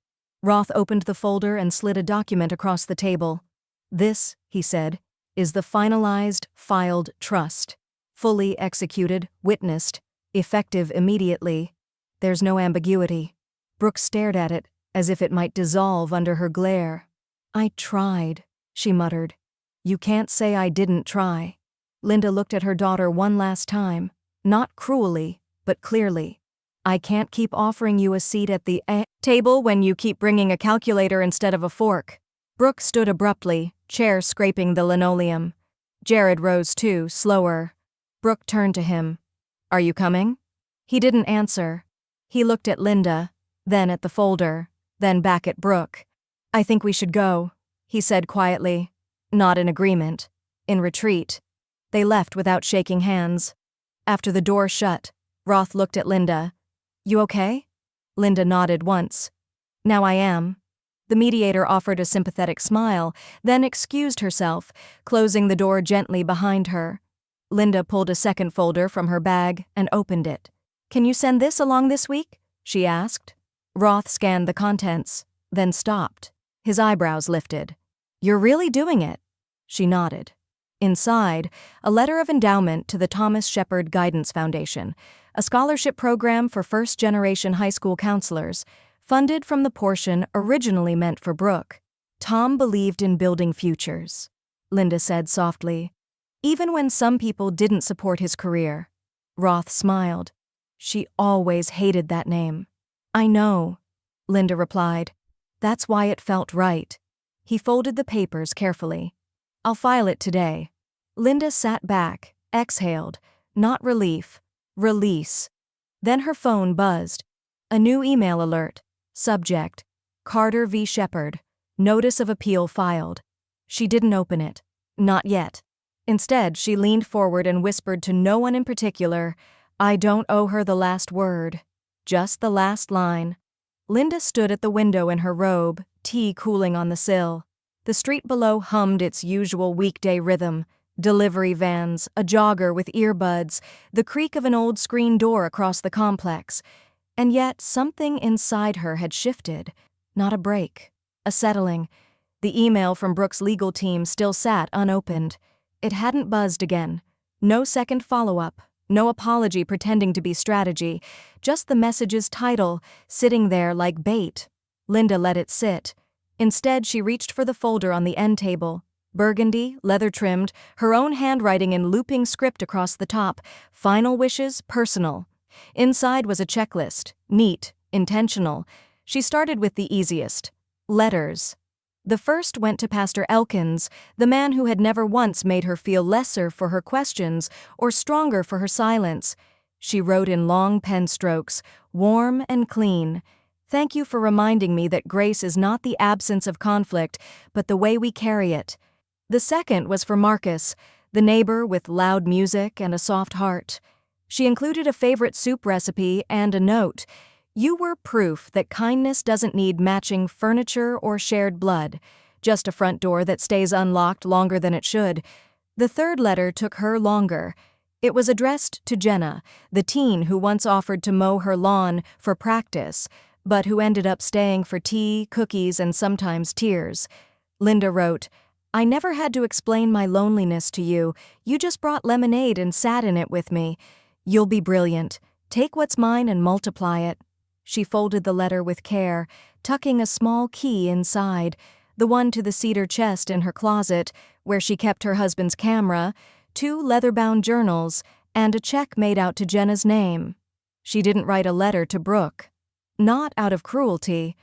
Roth opened the folder and slid a document across the table. "This," he said, "is the finalized, filed trust. Fully executed, witnessed, effective immediately. There's no ambiguity." Brooke stared at it, as if it might dissolve under her glare. "I tried," she muttered. "You can't say I didn't try." Linda looked at her daughter one last time, not cruelly, but clearly. "I can't keep offering you a seat at the table when you keep bringing a calculator instead of a fork." Brooke stood abruptly, chair scraping the linoleum. Jared rose too, slower. Brooke turned to him. "Are you coming?" He didn't answer. He looked at Linda, then at the folder, then back at Brooke. "I think we should go," he said quietly. Not in agreement. In retreat. They left without shaking hands. After the door shut, Roth looked at Linda. "You okay?" Linda nodded once. "Now I am." The mediator offered a sympathetic smile, then excused herself, closing the door gently behind her. Linda pulled a second folder from her bag and opened it. "Can you send this along this week?" she asked. Roth scanned the contents, then stopped. His eyebrows lifted. "You're really doing it?" She nodded. Inside, a letter of endowment to the Thomas Shepard Guidance Foundation, a scholarship program for first-generation high school counselors, funded from the portion originally meant for Brooke. "Tom believed in building futures," Linda said softly, "even when some people didn't support his career." Roth smiled. "She always hated that name." "I know," Linda replied. "That's why it felt right." He folded the papers carefully. "I'll file it today." Linda sat back, exhaled, not relief, release. Then her phone buzzed. A new email alert. Subject: Carter v. Shepard. Notice of appeal filed. She didn't open it. Not yet. Instead, she leaned forward and whispered to no one in particular, "I don't owe her the last word. Just the last line." Linda stood at the window in her robe, tea cooling on the sill. The street below hummed its usual weekday rhythm. Delivery vans, a jogger with earbuds, the creak of an old screen door across the complex. And yet something inside her had shifted. Not a break. A settling. The email from Brooke's legal team still sat unopened. It hadn't buzzed again. No second follow-up. No apology pretending to be strategy. Just the message's title, sitting there like bait. Linda let it sit. Instead, she reached for the folder on the end table. Burgundy, leather-trimmed, her own handwriting in looping script across the top. Final wishes, personal. Inside was a checklist. Neat, intentional. She started with the easiest. Letters. The first went to Pastor Elkins, the man who had never once made her feel lesser for her questions or stronger for her silence. She wrote in long pen strokes, warm and clean. "Thank you for reminding me that grace is not the absence of conflict, but the way we carry it." The second was for Marcus, the neighbor with loud music and a soft heart. She included a favorite soup recipe and a note. "You were proof that kindness doesn't need matching furniture or shared blood, just a front door that stays unlocked longer than it should." The third letter took her longer. It was addressed to Jenna, the teen who once offered to mow her lawn for practice, but who ended up staying for tea, cookies, and sometimes tears. Linda wrote, "I never had to explain my loneliness to you. You just brought lemonade and sat in it with me. You'll be brilliant. Take what's mine and multiply it." She folded the letter with care, tucking a small key inside, the one to the cedar chest in her closet, where she kept her husband's camera, 2 leather-bound journals, and a check made out to Jenna's name. She didn't write a letter to Brooke. Not out of cruelty,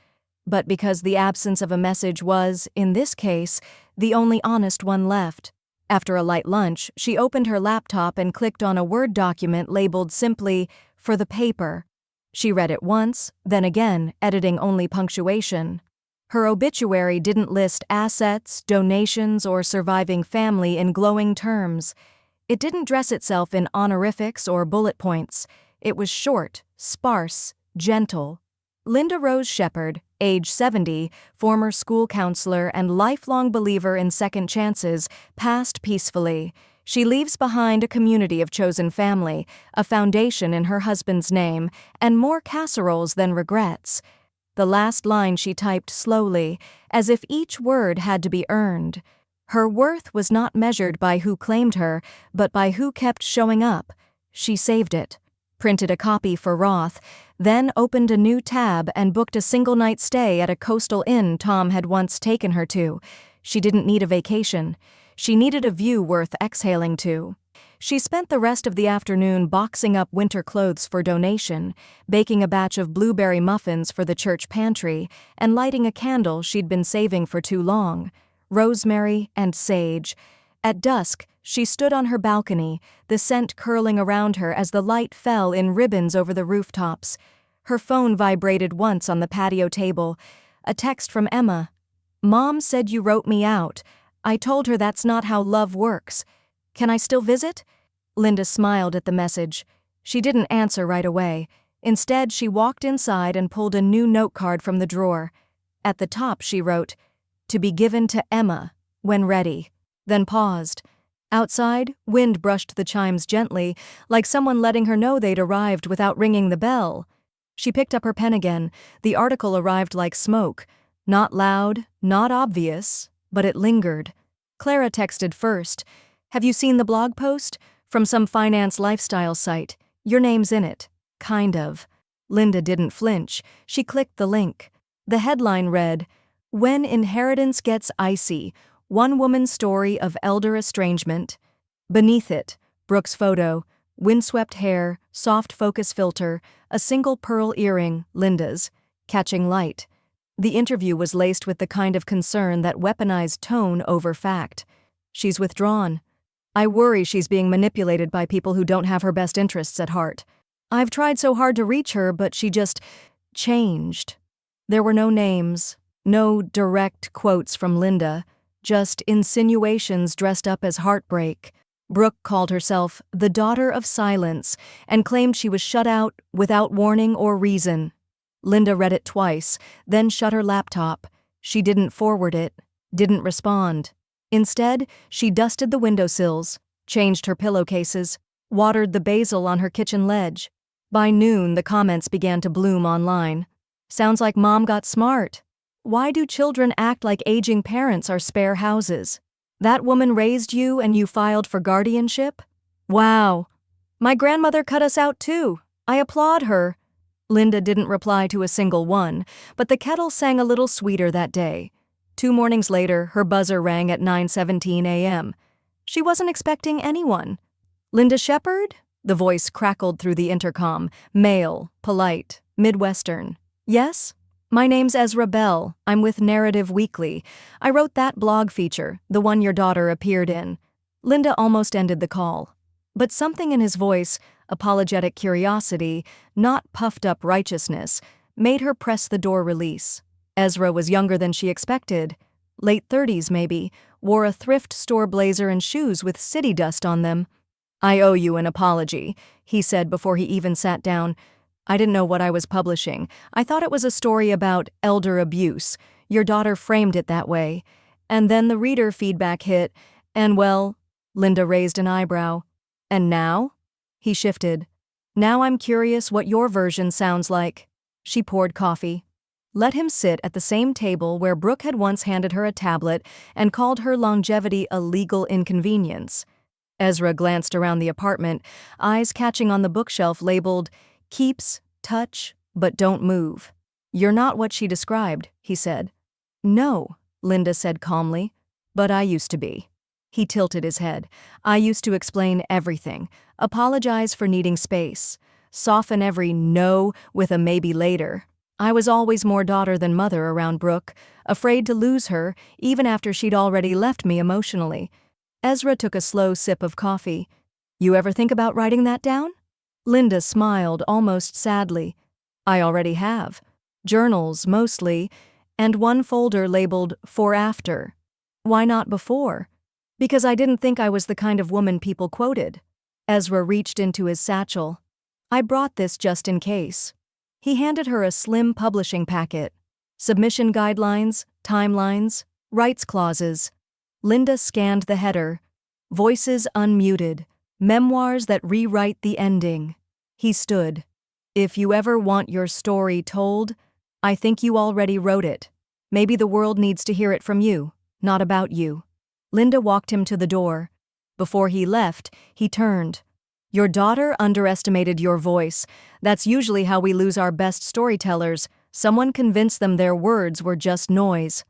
but because the absence of a message was, in this case, the only honest one left. After a light lunch, she opened her laptop and clicked on a Word document labeled simply, "For the paper." She read it once, then again, editing only punctuation. Her obituary didn't list assets, donations, or surviving family in glowing terms. It didn't dress itself in honorifics or bullet points. It was short, sparse, gentle. Linda Rose Shepard, age 70, former school counselor and lifelong believer in second chances, passed peacefully. She leaves behind a community of chosen family, a foundation in her husband's name, and more casseroles than regrets. The last line she typed slowly, as if each word had to be earned. Her worth was not measured by who claimed her, but by who kept showing up. She saved it, printed a copy for Roth, then opened a new tab and booked a single-night stay at a coastal inn Tom had once taken her to. She didn't need a vacation. She needed a view worth exhaling to. She spent the rest of the afternoon boxing up winter clothes for donation, baking a batch of blueberry muffins for the church pantry, and lighting a candle she'd been saving for too long. Rosemary and sage. At dusk, she stood on her balcony, the scent curling around her as the light fell in ribbons over the rooftops. Her phone vibrated once on the patio table. A text from Emma. "Mom said you wrote me out. I told her that's not how love works. Can I still visit?" Linda smiled at the message. She didn't answer right away. Instead, she walked inside and pulled a new note card from the drawer. At the top, she wrote, "To be given to Emma, when ready," then paused. Outside, wind brushed the chimes gently, like someone letting her know they'd arrived without ringing the bell. She picked up her pen again. The article arrived like smoke. Not loud, not obvious, but it lingered. Clara texted first. "Have you seen the blog post? From some finance lifestyle site. Your name's in it." "Kind of." Linda didn't flinch. She clicked the link. The headline read, "When Inheritance Gets Icy, One Woman's Story of Elder Estrangement." Beneath it, Brooke's photo, windswept hair, soft focus filter, a single pearl earring, Linda's, catching light. The interview was laced with the kind of concern that weaponized tone over fact. "She's withdrawn. I worry she's being manipulated by people who don't have her best interests at heart. I've tried so hard to reach her, but she just changed." There were no names, no direct quotes from Linda, just insinuations dressed up as heartbreak. Brooke called herself the daughter of silence and claimed she was shut out without warning or reason. Linda read it twice, then shut her laptop. She didn't forward it, didn't respond. Instead, she dusted the windowsills, changed her pillowcases, watered the basil on her kitchen ledge. By noon, the comments began to bloom online. Sounds like mom got smart. Why do children act like aging parents are spare houses? That woman raised you and you filed for guardianship? Wow. My grandmother cut us out too. I applaud her. Linda didn't reply to a single one, but the kettle sang a little sweeter that day. 2 mornings later, her buzzer rang at 9:17 a.m. She wasn't expecting anyone. Linda Shepherd? The voice crackled through the intercom, male, polite, Midwestern. Yes? My name's Ezra Bell. I'm with Narrative Weekly. I wrote that blog feature, the one your daughter appeared in. Linda almost ended the call. But something in his voice, apologetic curiosity, not puffed-up righteousness, made her press the door release. Ezra was younger than she expected. Late 30s, maybe, wore a thrift store blazer and shoes with city dust on them. I owe you an apology, he said before he even sat down. I didn't know what I was publishing. I thought it was a story about elder abuse. Your daughter framed it that way. And then the reader feedback hit, and well, Linda raised an eyebrow. And now? He shifted. Now I'm curious what your version sounds like. She poured coffee. Let him sit at the same table where Brooke had once handed her a tablet and called her longevity a legal inconvenience. Ezra glanced around the apartment, eyes catching on the bookshelf labeled, Keeps, touch, but don't move. You're not what she described, he said. No, Linda said calmly, but I used to be. He tilted his head. I used to explain everything, apologize for needing space, soften every no with a maybe later. I was always more daughter than mother around Brooke, afraid to lose her even after she'd already left me emotionally. Ezra took a slow sip of coffee. You ever think about writing that down? Linda smiled almost sadly. I already have. Journals, mostly, and one folder labeled For After. Why not before? Because I didn't think I was the kind of woman people quoted. Ezra reached into his satchel. I brought this just in case. He handed her a slim publishing packet. Submission guidelines, timelines, rights clauses. Linda scanned the header. Voices unmuted. Memoirs that rewrite the ending. He stood. If you ever want your story told, I think you already wrote it. Maybe the world needs to hear it from you, not about you. Linda walked him to the door. Before he left, he turned. Your daughter underestimated your voice. That's usually how we lose our best storytellers. Someone convinced them their words were just noise.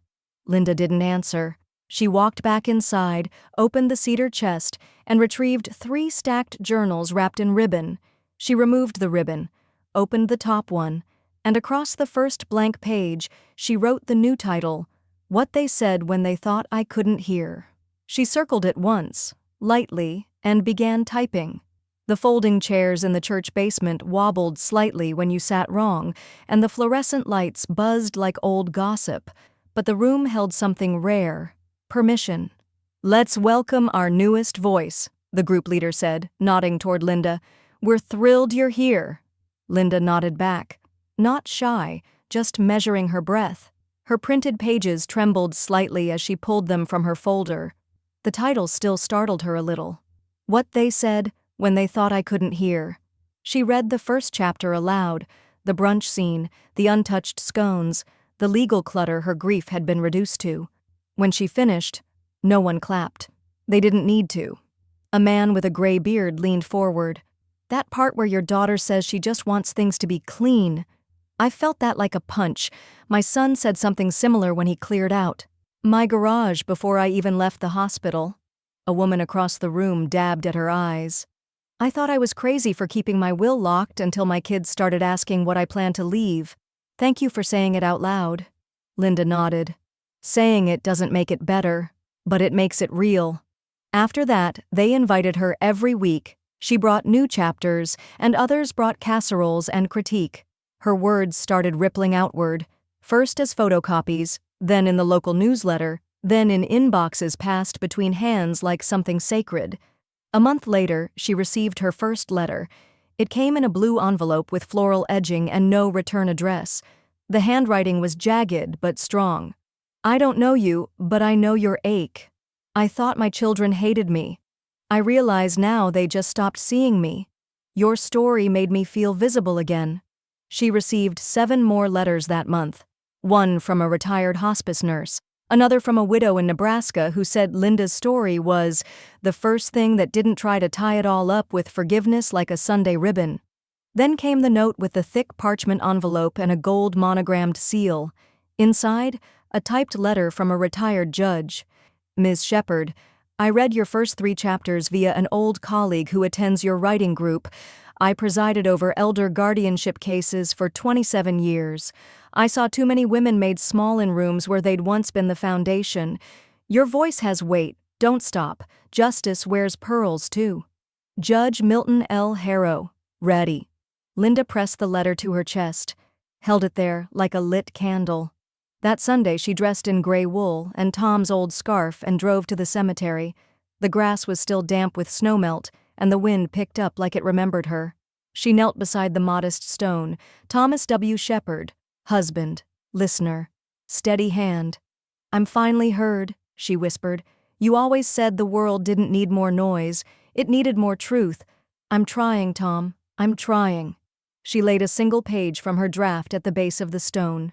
Linda didn't answer. She walked back inside, opened the cedar chest, and retrieved 3 stacked journals wrapped in ribbon. She removed the ribbon, opened the top one, and across the first blank page, she wrote the new title, What They Said When They Thought I Couldn't Hear. She circled it once, lightly, and began typing. The folding chairs in the church basement wobbled slightly when you sat wrong, and the fluorescent lights buzzed like old gossip, but the room held something rare. Permission. Let's welcome our newest voice, the group leader said, nodding toward Linda. We're thrilled you're here. Linda nodded back. Not shy, just measuring her breath. Her printed pages trembled slightly as she pulled them from her folder. The title still startled her a little. What They Said When They Thought I Couldn't Hear. She read the first chapter aloud, the brunch scene, the untouched scones, the legal clutter her grief had been reduced to. When she finished, no one clapped. They didn't need to. A man with a gray beard leaned forward. That part where your daughter says she just wants things to be clean. I felt that like a punch. My son said something similar when he cleared out. My garage before I even left the hospital. A woman across the room dabbed at her eyes. I thought I was crazy for keeping my will locked until my kids started asking what I planned to leave. Thank you for saying it out loud. Linda nodded. Saying it doesn't make it better, but it makes it real. After that, they invited her every week. She brought new chapters, and others brought casseroles and critique. Her words started rippling outward. First as photocopies, then in the local newsletter, then in inboxes passed between hands like something sacred. A month later, she received her first letter. It came in a blue envelope with floral edging and no return address. The handwriting was jagged but strong. "I don't know you, but I know your ache. I thought my children hated me. I realize now they just stopped seeing me. Your story made me feel visible again." She received 7 more letters that month. One from a retired hospice nurse, another from a widow in Nebraska who said Linda's story was the first thing that didn't try to tie it all up with forgiveness like a Sunday ribbon. Then came the note with the thick parchment envelope and a gold monogrammed seal. Inside, a typed letter from a retired judge. "Ms. Shepard, I read your first 3 chapters via an old colleague who attends your writing group. I presided over elder guardianship cases for 27 years. I saw too many women made small in rooms where they'd once been the foundation. Your voice has weight. Don't stop. Justice wears pearls, too. Judge Milton L. Harrow." Ready. Linda pressed the letter to her chest, held it there like a lit candle. That Sunday she dressed in gray wool and Tom's old scarf and drove to the cemetery. The grass was still damp with snowmelt, and the wind picked up like it remembered her. She knelt beside the modest stone. Thomas W. Shepard, husband, listener, steady hand. "I'm finally heard," she whispered. "You always said the world didn't need more noise. It needed more truth. I'm trying, Tom. I'm trying." She laid a single page from her draft at the base of the stone.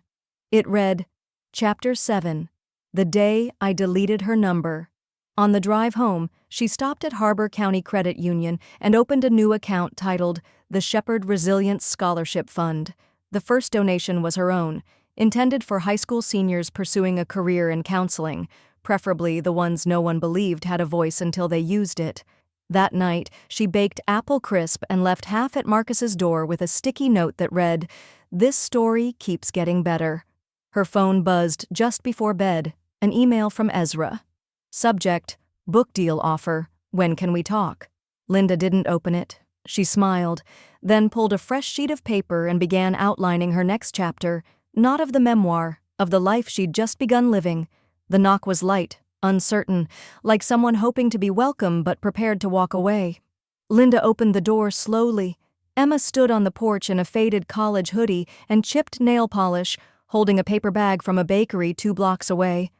It read, Chapter 7, The Day I Deleted Her Number. On the drive home, she stopped at Harbor County Credit Union and opened a new account titled the Shepard Resilience Scholarship Fund. The first donation was her own, intended for high school seniors pursuing a career in counseling, preferably the ones no one believed had a voice until they used it. That night, she baked apple crisp and left half at Marcus's door with a sticky note that read, "This story keeps getting better." Her phone buzzed just before bed, an email from Ezra. Subject, book deal offer, when can we talk? Linda didn't open it. She smiled, then pulled a fresh sheet of paper and began outlining her next chapter, not of the memoir, of the life she'd just begun living. The knock was light, uncertain, like someone hoping to be welcome but prepared to walk away. Linda opened the door slowly. Emma stood on the porch in a faded college hoodie and chipped nail polish, holding a paper bag from a bakery 2 blocks away.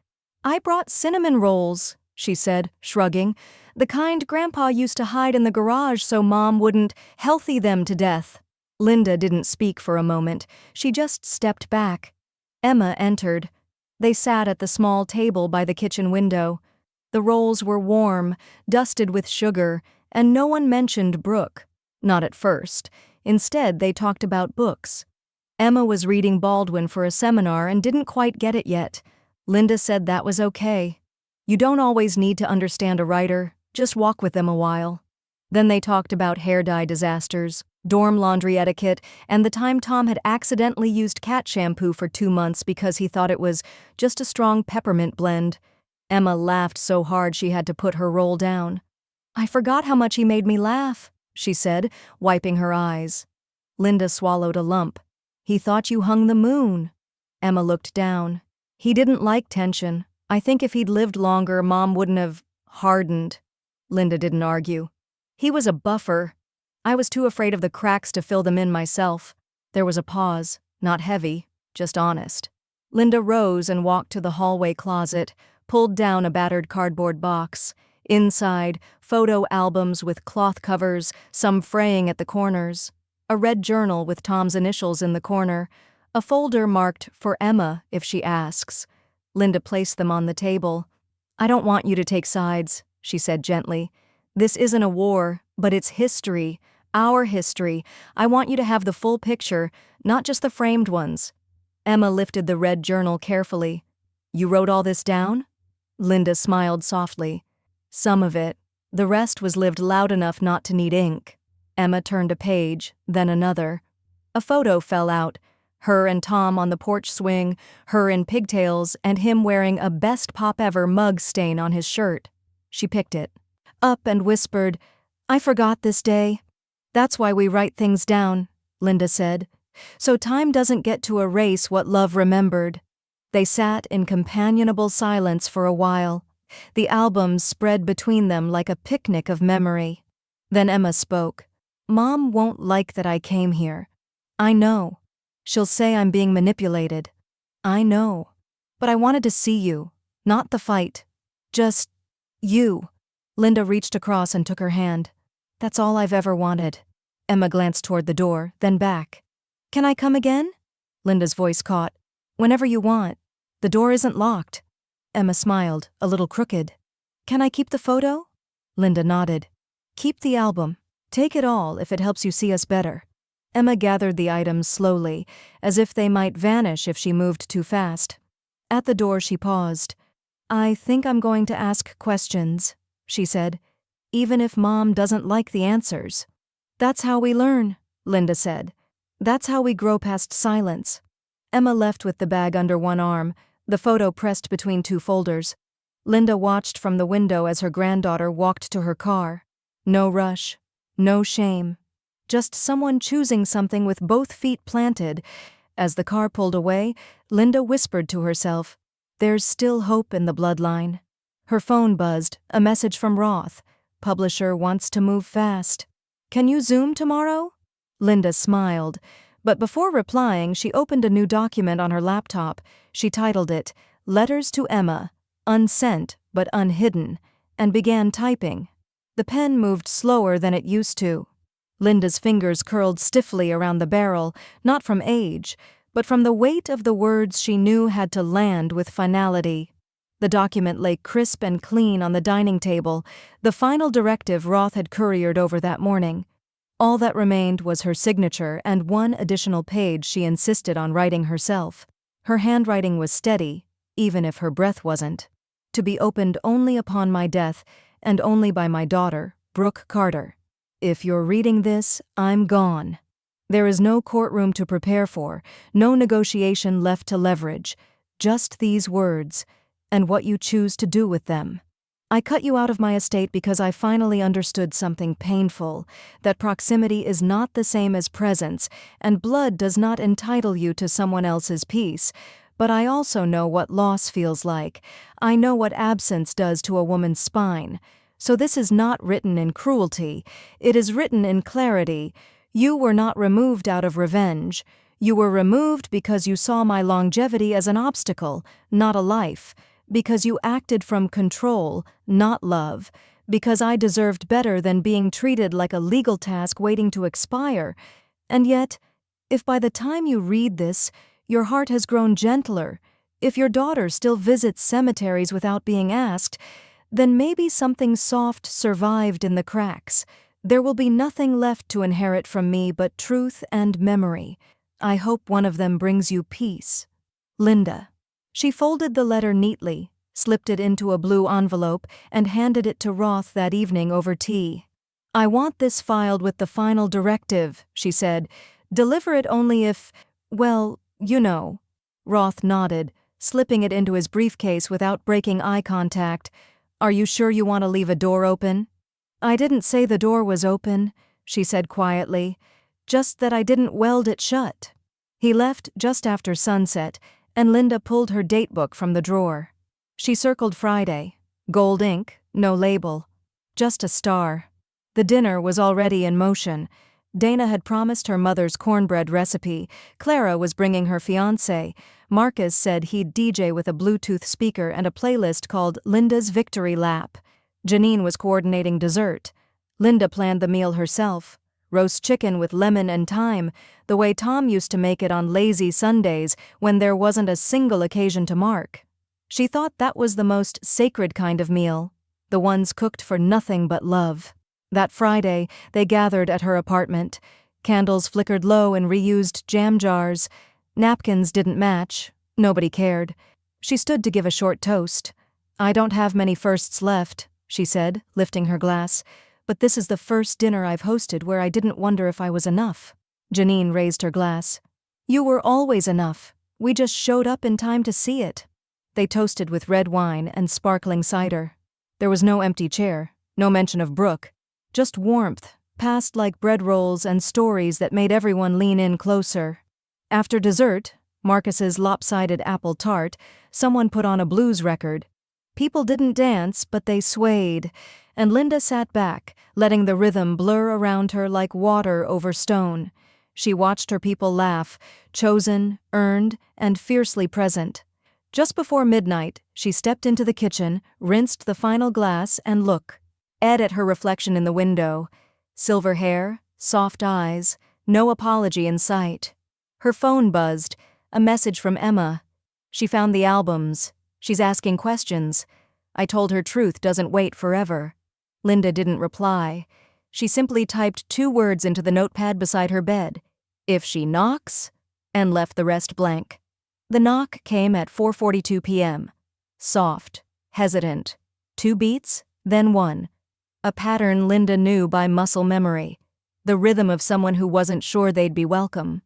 "I brought cinnamon rolls," she said, shrugging. "The kind Grandpa used to hide in the garage so Mom wouldn't healthy them to death." Linda didn't speak for a moment. She just stepped back. Emma entered. They sat at the small table by the kitchen window. The rolls were warm, dusted with sugar, and no one mentioned Brooke. Not at first. Instead, they talked about books. Emma was reading Baldwin for a seminar and didn't quite get it yet. Linda said that was okay. You don't always need to understand a writer, just walk with them a while. Then they talked about hair dye disasters, dorm laundry etiquette, and the time Tom had accidentally used cat shampoo for 2 months because he thought it was just a strong peppermint blend. Emma laughed so hard she had to put her roll down. "I forgot how much he made me laugh," she said, wiping her eyes. Linda swallowed a lump. "He thought you hung the moon." Emma looked down. "He didn't like tension. I think if he'd lived longer, Mom wouldn't have hardened." Linda didn't argue. "He was a buffer. I was too afraid of the cracks to fill them in myself." There was a pause, not heavy, just honest. Linda rose and walked to the hallway closet, pulled down a battered cardboard box. Inside, photo albums with cloth covers, some fraying at the corners. A red journal with Tom's initials in the corner. A folder marked for Emma if she asks. Linda placed them on the table. "I don't want you to take sides," she said gently. "This isn't a war, but it's history, our history. I want you to have the full picture, not just the framed ones." Emma lifted the red journal carefully. "You wrote all this down?" Linda smiled softly. "Some of it. The rest was lived loud enough not to need ink." Emma turned a page, then another. A photo fell out. Her and Tom on the porch swing, her in pigtails, and him wearing a Best Pop Ever mug stain on his shirt. She picked it up and whispered, "I forgot this day." "That's why we write things down," Linda said. so time doesn't get to erase what love remembered. They sat in companionable silence for a while, the albums spread between them like a picnic of memory. Then Emma spoke. "Mom won't like that I came here. I know. She'll say I'm being manipulated. I know. But I wanted to see you, not the fight. Just you." Linda reached across and took her hand. "That's all I've ever wanted." Emma glanced toward the door, then back. "Can I come again?" Linda's voice caught. "Whenever you want. The door isn't locked." Emma smiled, a little crooked. "Can I keep the photo?" Linda nodded. "Keep the album. Take it all if it helps you see us better." Emma gathered the items slowly, as if they might vanish if she moved too fast. At the door she paused. "I think I'm going to ask questions," she said, "even if Mom doesn't like the answers." "That's how we learn," Linda said. "That's how we grow past silence." Emma left with the bag under one arm, the photo pressed between two folders. Linda watched from the window as her granddaughter walked to her car. No rush, no shame. Just someone choosing something with both feet planted. As the car pulled away, Linda whispered to herself, "There's still hope in the bloodline." Her phone buzzed, a message from Roth. "Publisher wants to move fast. Can you Zoom tomorrow?" Linda smiled, but before replying, she opened a new document on her laptop. She titled it, "Letters to Emma, Unsent but Unhidden," and began typing. The pen moved slower than it used to. Linda's fingers curled stiffly around the barrel, not from age, but from the weight of the words she knew had to land with finality. The document lay crisp and clean on the dining table, the final directive Roth had couriered over that morning. All that remained was her signature and one additional page she insisted on writing herself. Her handwriting was steady, even if her breath wasn't. "To be opened only upon my death, and only by my daughter, Brooke Carter. If you're reading this, I'm gone. There is no courtroom to prepare for, no negotiation left to leverage. Just these words, and what you choose to do with them. I cut you out of my estate because I finally understood something painful, that proximity is not the same as presence, and blood does not entitle you to someone else's peace. But I also know what loss feels like. I know what absence does to a woman's spine. So this is not written in cruelty. It is written in clarity. You were not removed out of revenge. You were removed because you saw my longevity as an obstacle, not a life. Because you acted from control, not love. Because I deserved better than being treated like a legal task waiting to expire. And yet, if by the time you read this, your heart has grown gentler, if your daughter still visits cemeteries without being asked, then maybe something soft survived in the cracks. There will be nothing left to inherit from me but truth and memory. I hope one of them brings you peace. Linda." She folded the letter neatly, slipped it into a blue envelope, and handed it to Roth that evening over tea. "I want this filed with the final directive," she said. "Deliver it only if, well, you know." Roth nodded, slipping it into his briefcase without breaking eye contact. "Are you sure you want to leave a door open?" "I didn't say the door was open," she said quietly, "just that I didn't weld it shut." He left just after sunset, and Linda pulled her datebook from the drawer. She circled Friday. Gold ink, no label. Just a star. The dinner was already in motion. Dana had promised her mother's cornbread recipe. Clara was bringing her fiancé. Marcus said he'd DJ with a Bluetooth speaker and a playlist called Linda's Victory Lap. Janine was coordinating dessert. Linda planned the meal herself. Roast chicken with lemon and thyme, the way Tom used to make it on lazy Sundays when there wasn't a single occasion to mark. She thought that was the most sacred kind of meal, the ones cooked for nothing but love. That Friday, they gathered at her apartment. Candles flickered low in reused jam jars. Napkins didn't match. Nobody cared. She stood to give a short toast. "I don't have many firsts left," she said, lifting her glass. "But this is the first dinner I've hosted where I didn't wonder if I was enough." Janine raised her glass. "You were always enough. We just showed up in time to see it." They toasted with red wine and sparkling cider. There was no empty chair, no mention of Brooke. Just warmth, passed like bread rolls and stories that made everyone lean in closer. After dessert, Marcus's lopsided apple tart, someone put on a blues record. People didn't dance, but they swayed, and Linda sat back, letting the rhythm blur around her like water over stone. She watched her people laugh, chosen, earned, and fiercely present. Just before midnight, she stepped into the kitchen, rinsed the final glass, and looked at her reflection in the window. Silver hair, soft eyes, no apology in sight. Her phone buzzed, a message from Emma. She found the albums. She's asking questions. I told her truth doesn't wait forever. Linda didn't reply. She simply typed 2 words into the notepad beside her bed. If she knocks, and left the rest blank. The knock came at 4:42 p.m. Soft, hesitant. 2 beats, then 1. A pattern Linda knew by muscle memory. The rhythm of someone who wasn't sure they'd be welcome.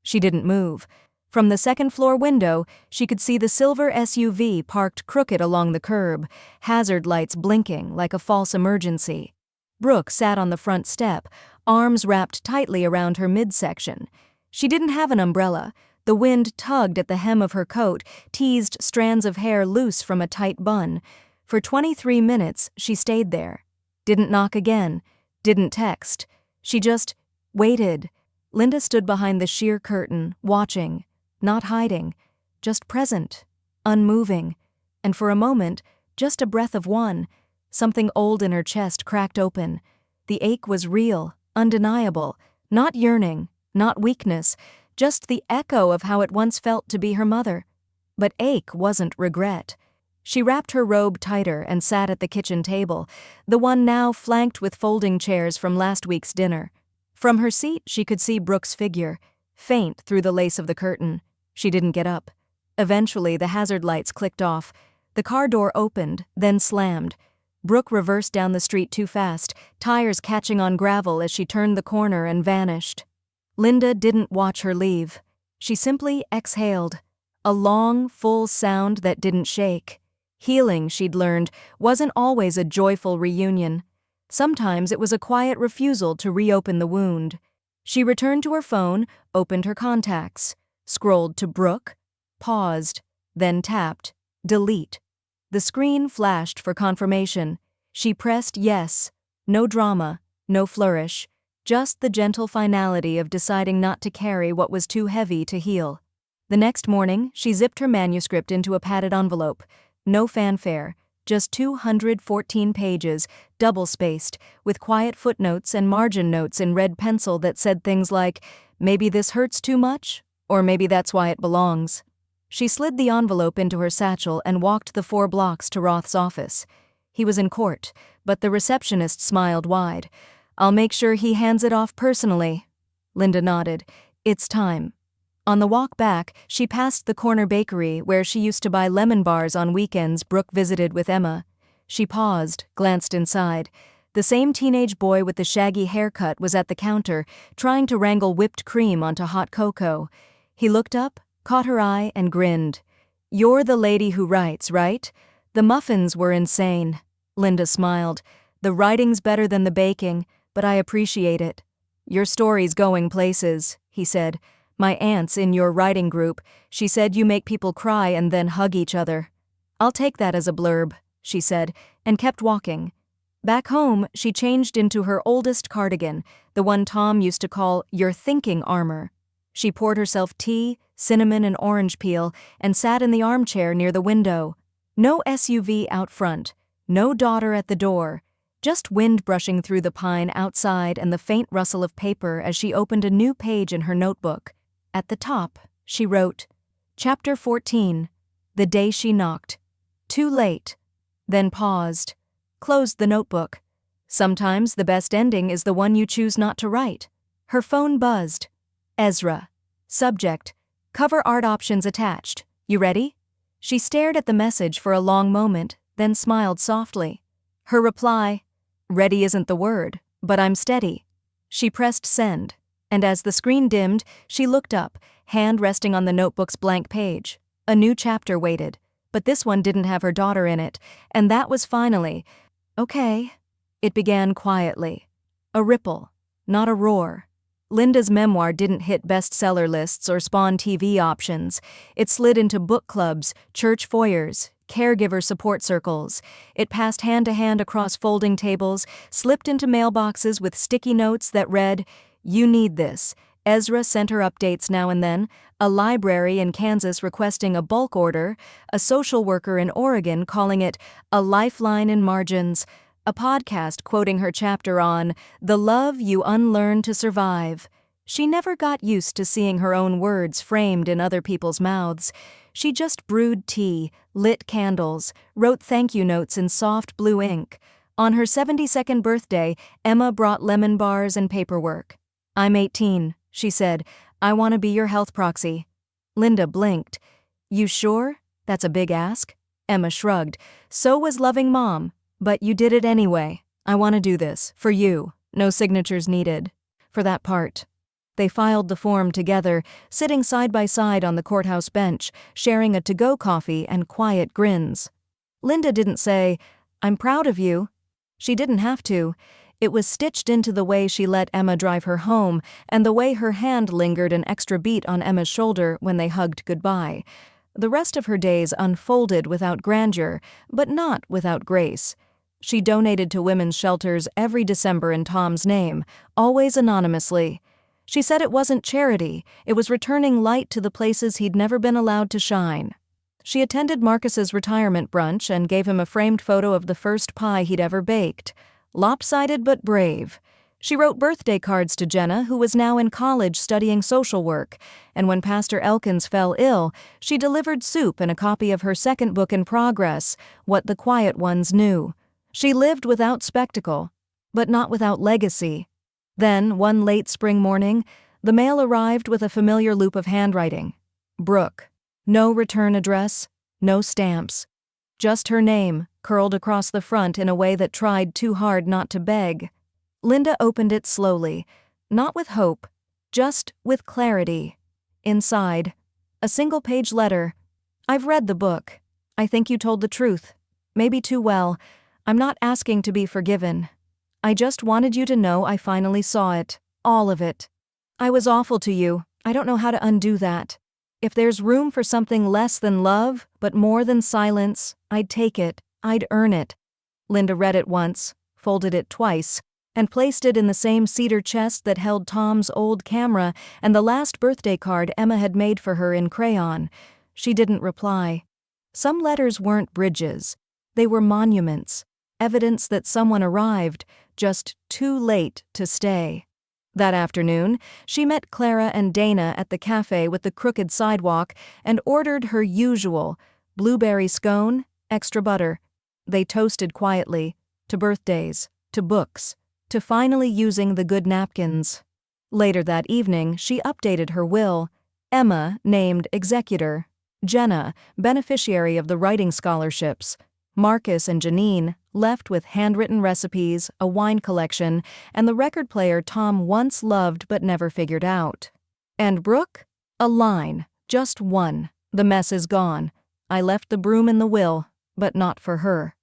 She didn't move. From the second-floor window, she could see the silver SUV parked crooked along the curb, hazard lights blinking like a false emergency. Brooke sat on the front step, arms wrapped tightly around her midsection. She didn't have an umbrella. The wind tugged at the hem of her coat, teased strands of hair loose from a tight bun. For 23 minutes, she stayed there. Didn't knock again. Didn't text. She just waited. Linda stood behind the sheer curtain, watching. Not hiding, just present, unmoving, and for a moment, just a breath of one, something old in her chest cracked open. The ache was real, undeniable, not yearning, not weakness, just the echo of how it once felt to be her mother. But ache wasn't regret. She wrapped her robe tighter and sat at the kitchen table, the one now flanked with folding chairs from last week's dinner. From her seat, she could see Brooke's figure, faint through the lace of the curtain. She didn't get up. Eventually, the hazard lights clicked off. The car door opened, then slammed. Brooke reversed down the street too fast, tires catching on gravel as she turned the corner and vanished. Linda didn't watch her leave. She simply exhaled. A long, full sound that didn't shake. Healing, she'd learned, wasn't always a joyful reunion. Sometimes it was a quiet refusal to reopen the wound. She returned to her phone, opened her contacts. Scrolled to Brooke, paused, then tapped, delete. The screen flashed for confirmation. She pressed yes. No drama, no flourish, just the gentle finality of deciding not to carry what was too heavy to heal. The next morning, she zipped her manuscript into a padded envelope. No fanfare, just 214 pages, double-spaced, with quiet footnotes and margin notes in red pencil that said things like, "Maybe this hurts too much?" Or maybe that's why it belongs. She slid the envelope into her satchel and walked the 4 blocks to Roth's office. He was in court, but the receptionist smiled wide. "I'll make sure he hands it off personally." Linda nodded. It's time. On the walk back, she passed the corner bakery where she used to buy lemon bars on weekends Brooke visited with Emma. She paused, glanced inside. The same teenage boy with the shaggy haircut was at the counter, trying to wrangle whipped cream onto hot cocoa. He looked up, caught her eye, and grinned. "You're the lady who writes, right?" The muffins were insane. Linda smiled. "The writing's better than the baking, but I appreciate it." "Your story's going places," he said. "My aunt's in your writing group. She said you make people cry and then hug each other." "I'll take that as a blurb," she said, and kept walking. Back home, she changed into her oldest cardigan, the one Tom used to call your thinking armor. She poured herself tea, cinnamon, and orange peel, and sat in the armchair near the window. No SUV out front, no daughter at the door, just wind brushing through the pine outside and the faint rustle of paper as she opened a new page in her notebook. At the top, she wrote, Chapter 14, The Day She Knocked. Too late. Then paused. Closed the notebook. Sometimes the best ending is the one you choose not to write. Her phone buzzed. Ezra. Subject. Cover art options attached. You ready? She stared at the message for a long moment, then smiled softly. Her reply, Ready isn't the word, but I'm steady. She pressed send, and as the screen dimmed, she looked up, hand resting on the notebook's blank page. A new chapter waited, but this one didn't have her daughter in it, and that was finally, okay. It began quietly. A ripple, not a roar. Linda's memoir didn't hit bestseller lists or spawn TV options. It slid into book clubs, church foyers, caregiver support circles. It passed hand to hand across folding tables, slipped into mailboxes with sticky notes that read, "You need this." Ezra sent her updates now and then, a library in Kansas requesting a bulk order, a social worker in Oregon calling it a lifeline in margins, a podcast quoting her chapter on the love you unlearn to survive. She never got used to seeing her own words framed in other people's mouths. She just brewed tea, lit candles, wrote thank you notes in soft blue ink. On her 72nd birthday, Emma brought lemon bars and paperwork. "I'm 18, she said. "I want to be your health proxy." Linda blinked. "You sure? That's a big ask." Emma shrugged. "So was loving mom. But you did it anyway. I want to do this. For you. No signatures needed." For that part. They filed the form together, sitting side by side on the courthouse bench, sharing a to-go coffee and quiet grins. Linda didn't say, "I'm proud of you." She didn't have to. It was stitched into the way she let Emma drive her home and the way her hand lingered an extra beat on Emma's shoulder when they hugged goodbye. The rest of her days unfolded without grandeur, but not without grace. She donated to women's shelters every December in Tom's name, always anonymously. She said it wasn't charity, it was returning light to the places he'd never been allowed to shine. She attended Marcus's retirement brunch and gave him a framed photo of the first pie he'd ever baked. Lopsided but brave. She wrote birthday cards to Jenna, who was now in college studying social work, and when Pastor Elkins fell ill, she delivered soup and a copy of her second book in progress, What the Quiet Ones Knew. She lived without spectacle, but not without legacy. Then, one late spring morning, the mail arrived with a familiar loop of handwriting. Brooke. No return address, no stamps. Just her name, curled across the front in a way that tried too hard not to beg. Linda opened it slowly, not with hope, just with clarity. Inside, a single-page letter. "I've read the book. I think you told the truth. Maybe too well. I'm not asking to be forgiven. I just wanted you to know I finally saw it. All of it. I was awful to you. I don't know how to undo that. If there's room for something less than love, but more than silence, I'd take it. I'd earn it." Linda read it once, folded it twice, and placed it in the same cedar chest that held Tom's old camera and the last birthday card Emma had made for her in crayon. She didn't reply. Some letters weren't bridges. They were monuments. Evidence that someone arrived, just too late to stay. That afternoon, she met Clara and Dana at the cafe with the crooked sidewalk and ordered her usual blueberry scone, extra butter. They toasted quietly, to birthdays, to books, to finally using the good napkins. Later that evening, she updated her will. Emma, named executor. Jenna, beneficiary of the writing scholarships. Marcus and Janine, left with handwritten recipes, a wine collection, and the record player Tom once loved but never figured out. And Brooke? A line, just one. "The mess is gone. I left the broom in the will, but not for her."